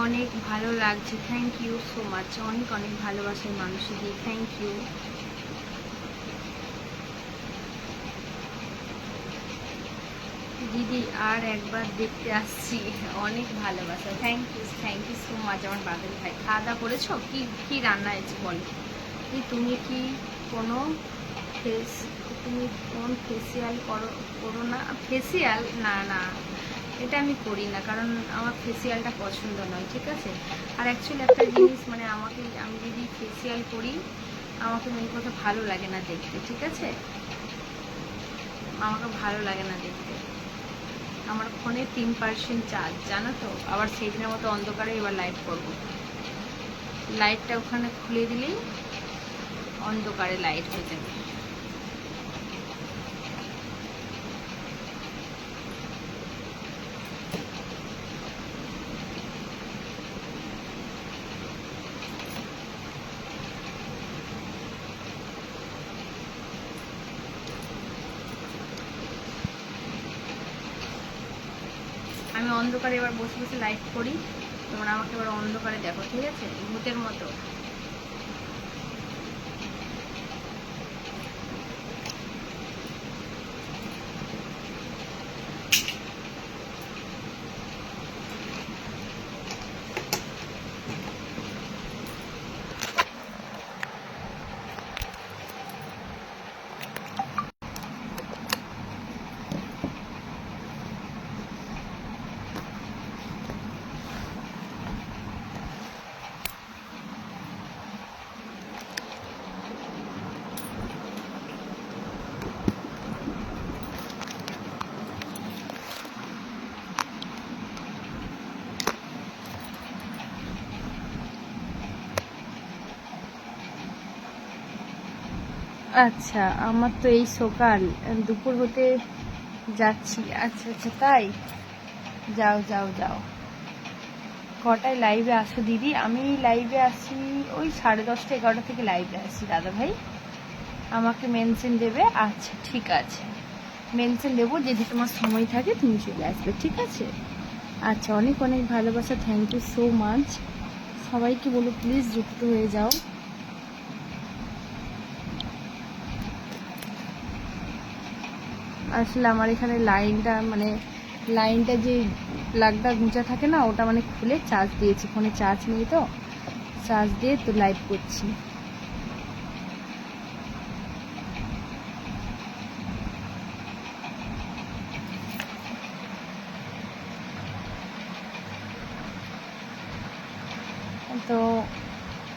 অনেক ভালো লাগছে, থ্যাংক ইউ সো মাচ। অনেক অনেক ভালোবাসার মানুষ দিয়ে, থ্যাংক ইউ। দিদি আর একবার দেখতে আসছি, অনেক ভালোবাসা, থ্যাংক ইউ সো মাচ আমার বাদল ভাই। খাওয়া দাওয়া করেছো? কি কি রান্না হয়েছে বলো? তুমি কি কোনো ফেস তুমি কোন ফেসিয়াল করো করো না? ফেসিয়াল না না, এটা আমি করি না, কারণ আমার ফেসিয়ালটা পছন্দ নয়, ঠিক আছে? আর অ্যাকচুয়ালি একটা জিনিস, মানে আমি যদি ফেসিয়াল করি, আমাকে মেন কথা ভালো লাগে না দেখতে, ঠিক আছে? আমাকে ভালো লাগে না দেখতে। আমার ফোনে 3% চার্জ, জানো তো? আবার সেই দিনের মতো অন্ধকারে এবার লাইট করবো। লাইটটা ওখানে খুলে দিলেই অন্ধকারে লাইট হয়ে যাবে। আমি অন্ধকারে এবার বসে বসে লাইট করি, তোমরা আমাকে এবার অন্ধকারে দেখো, ঠিক আছে? ভূতের মতো। আচ্ছা, আমার তো এই সকাল, দুপুর হতে যাচ্ছি। আচ্ছা আচ্ছা, তাই? যাও যাও যাও। কটায় লাইভে আসো দিদি? আমি লাইভে আসি ওই 10:30 11টা থেকে লাইভে আসি দাদা ভাই। আমাকে মেনশন দেবে। আচ্ছা ঠিক আছে, মেনশন দেবো, যদি তোমার সময় থাকে তুমি চলে আসবে, ঠিক আছে? আচ্ছা, অনেক অনেক ভালোবাসা, থ্যাংক ইউ সো মাচ। সবাইকে বলো প্লিজ যুক্ত হয়ে যাও। আসলে আমার এখানে লাইনটা, মানে লাইনটা যে প্লাগটা গুঁজা থাকে না, ওটা মানে খুলে চার্জ দিয়েছি, ফোনে চার্জ নেই তো, চার্জ দিয়ে তো লাইভ করছি। তো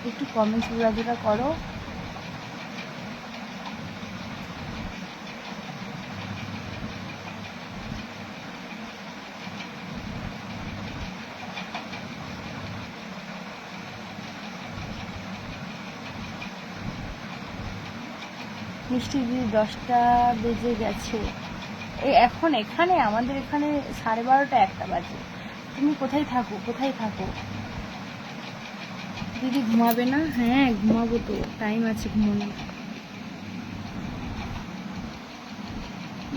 একটু কমেন্টস ঘোরাফেরা করো। মিষ্টি দিদি 10টা বেজে গেছে। এখন এখানে আমাদের এখানে 12:30 1টা বাজে। তুমি কোথায় থাকো, কোথায় থাকো? দিদি ঘুমাবে না? হ্যাঁ ঘুমাবো তো, টাইম আছে ঘুমানোর,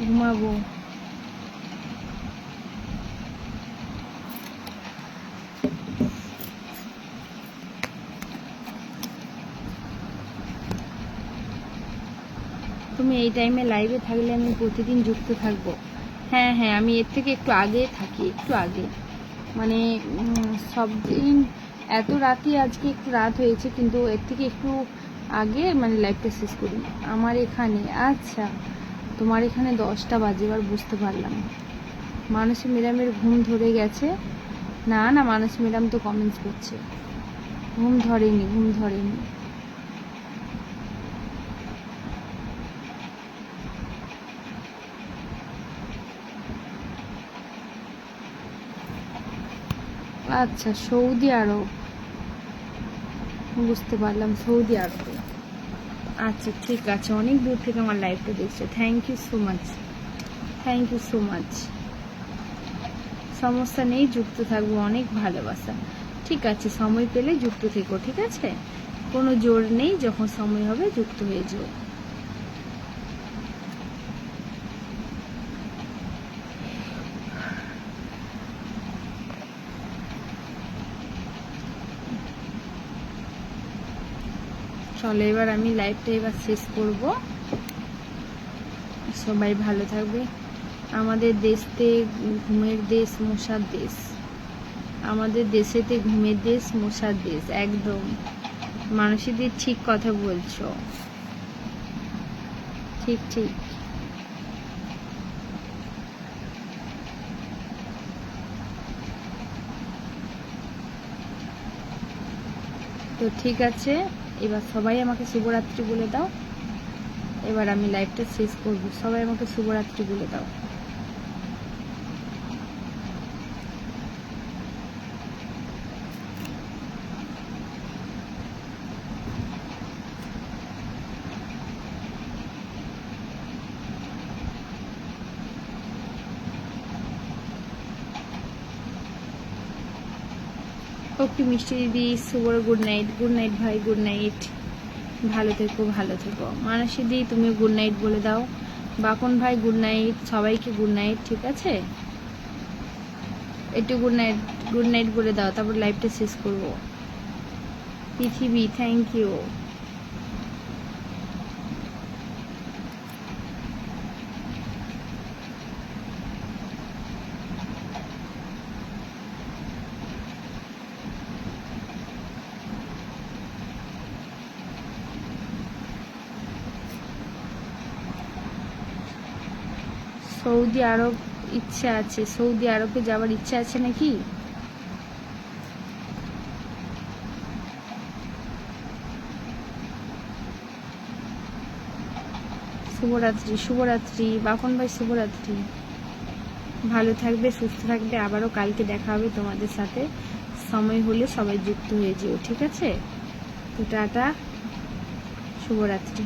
ঘুমাবো। তুমি এই টাইমে লাইভে থাকলে আমি প্রতিদিন যুক্ত থাকবো। হ্যাঁ হ্যাঁ, আমি এর থেকে একটু আগে থাকি, একটু আগে, মানে সব দিন এত রাতে, আজকে একটু রাত হয়েছে, কিন্তু এর থেকে একটু আগে মানে লাইভটা শেষ করি আমার এখানে। আচ্ছা, তোমার এখানে 10টা বাজে, এবার বুঝতে পারলাম। মানসী ম্যাডামের ঘুম ধরে গেছে? না না, মানসী ম্যাডাম তো কমেন্টস করছে, ঘুম ধরেনি, ঘুম ধরেনি। আচ্ছা, সৌদি আরব, বুঝতে পারলাম, সৌদি আরবে। আচ্ছা ঠিক আছে, অনেক দূর থেকে আমার লাইভটা দেখছো, thank you so much, thank you so much. সমস্যা নেই, যুক্ত থাকবো, অনেক ভালোবাসা। ঠিক আছে, সময় পেলে যুক্ত থেকো, ঠিক আছে, কোনো জোর নেই, যখন সময় হবে যুক্ত হয়ে যাও। চলো এবার আমি লাইভটা এবার শেষ করব। সবাই ভালো থাকবে। আমাদের দেশতে ঘুমের দেশ, মশার দেশ। আমাদের দেশেতে ঘুমের দেশ, মশার দেশ, একদম মানুষদের ঠিক কথা বলছো, ঠিক ঠিক। তো ঠিক আছে, এবার সবাই আমাকে শুভরাত্রি বলে দাও। এবার আমি লাইভটা শেষ করব, সবাই আমাকে শুভরাত্রি বলে দাও। ওকে মিষ্টি দিদি, শুভ গুড নাইট। গুড নাইট ভাই, গুড নাইট, ভালো থেকো, ভালো থেকো। মানসী দি তুমি গুড নাইট বলে দাও। বাপন ভাই গুড নাইট, সবাইকে গুড নাইট, ঠিক আছে, একটু গুড নাইট, গুড নাইট বলে দাও, তারপর লাইভটা শেষ করব। পৃথিবী থ্যাংক ইউ। সৌদি আরব ইচ্ছা আছে, সৌদি আরবে যাওয়ার ইচ্ছা আছে নাকি? শুভরাত্রি, শুভরাত্রি বাপন ভাই, শুভরাত্রি। ভালো থাকবে, সুস্থ থাকবে, আবারও কালকে দেখা হবে তোমাদের সাথে। সময় হলে সবাই যুক্ত হয়ে যেও, ঠিক আছে। তো টাটা, শুভরাত্রি।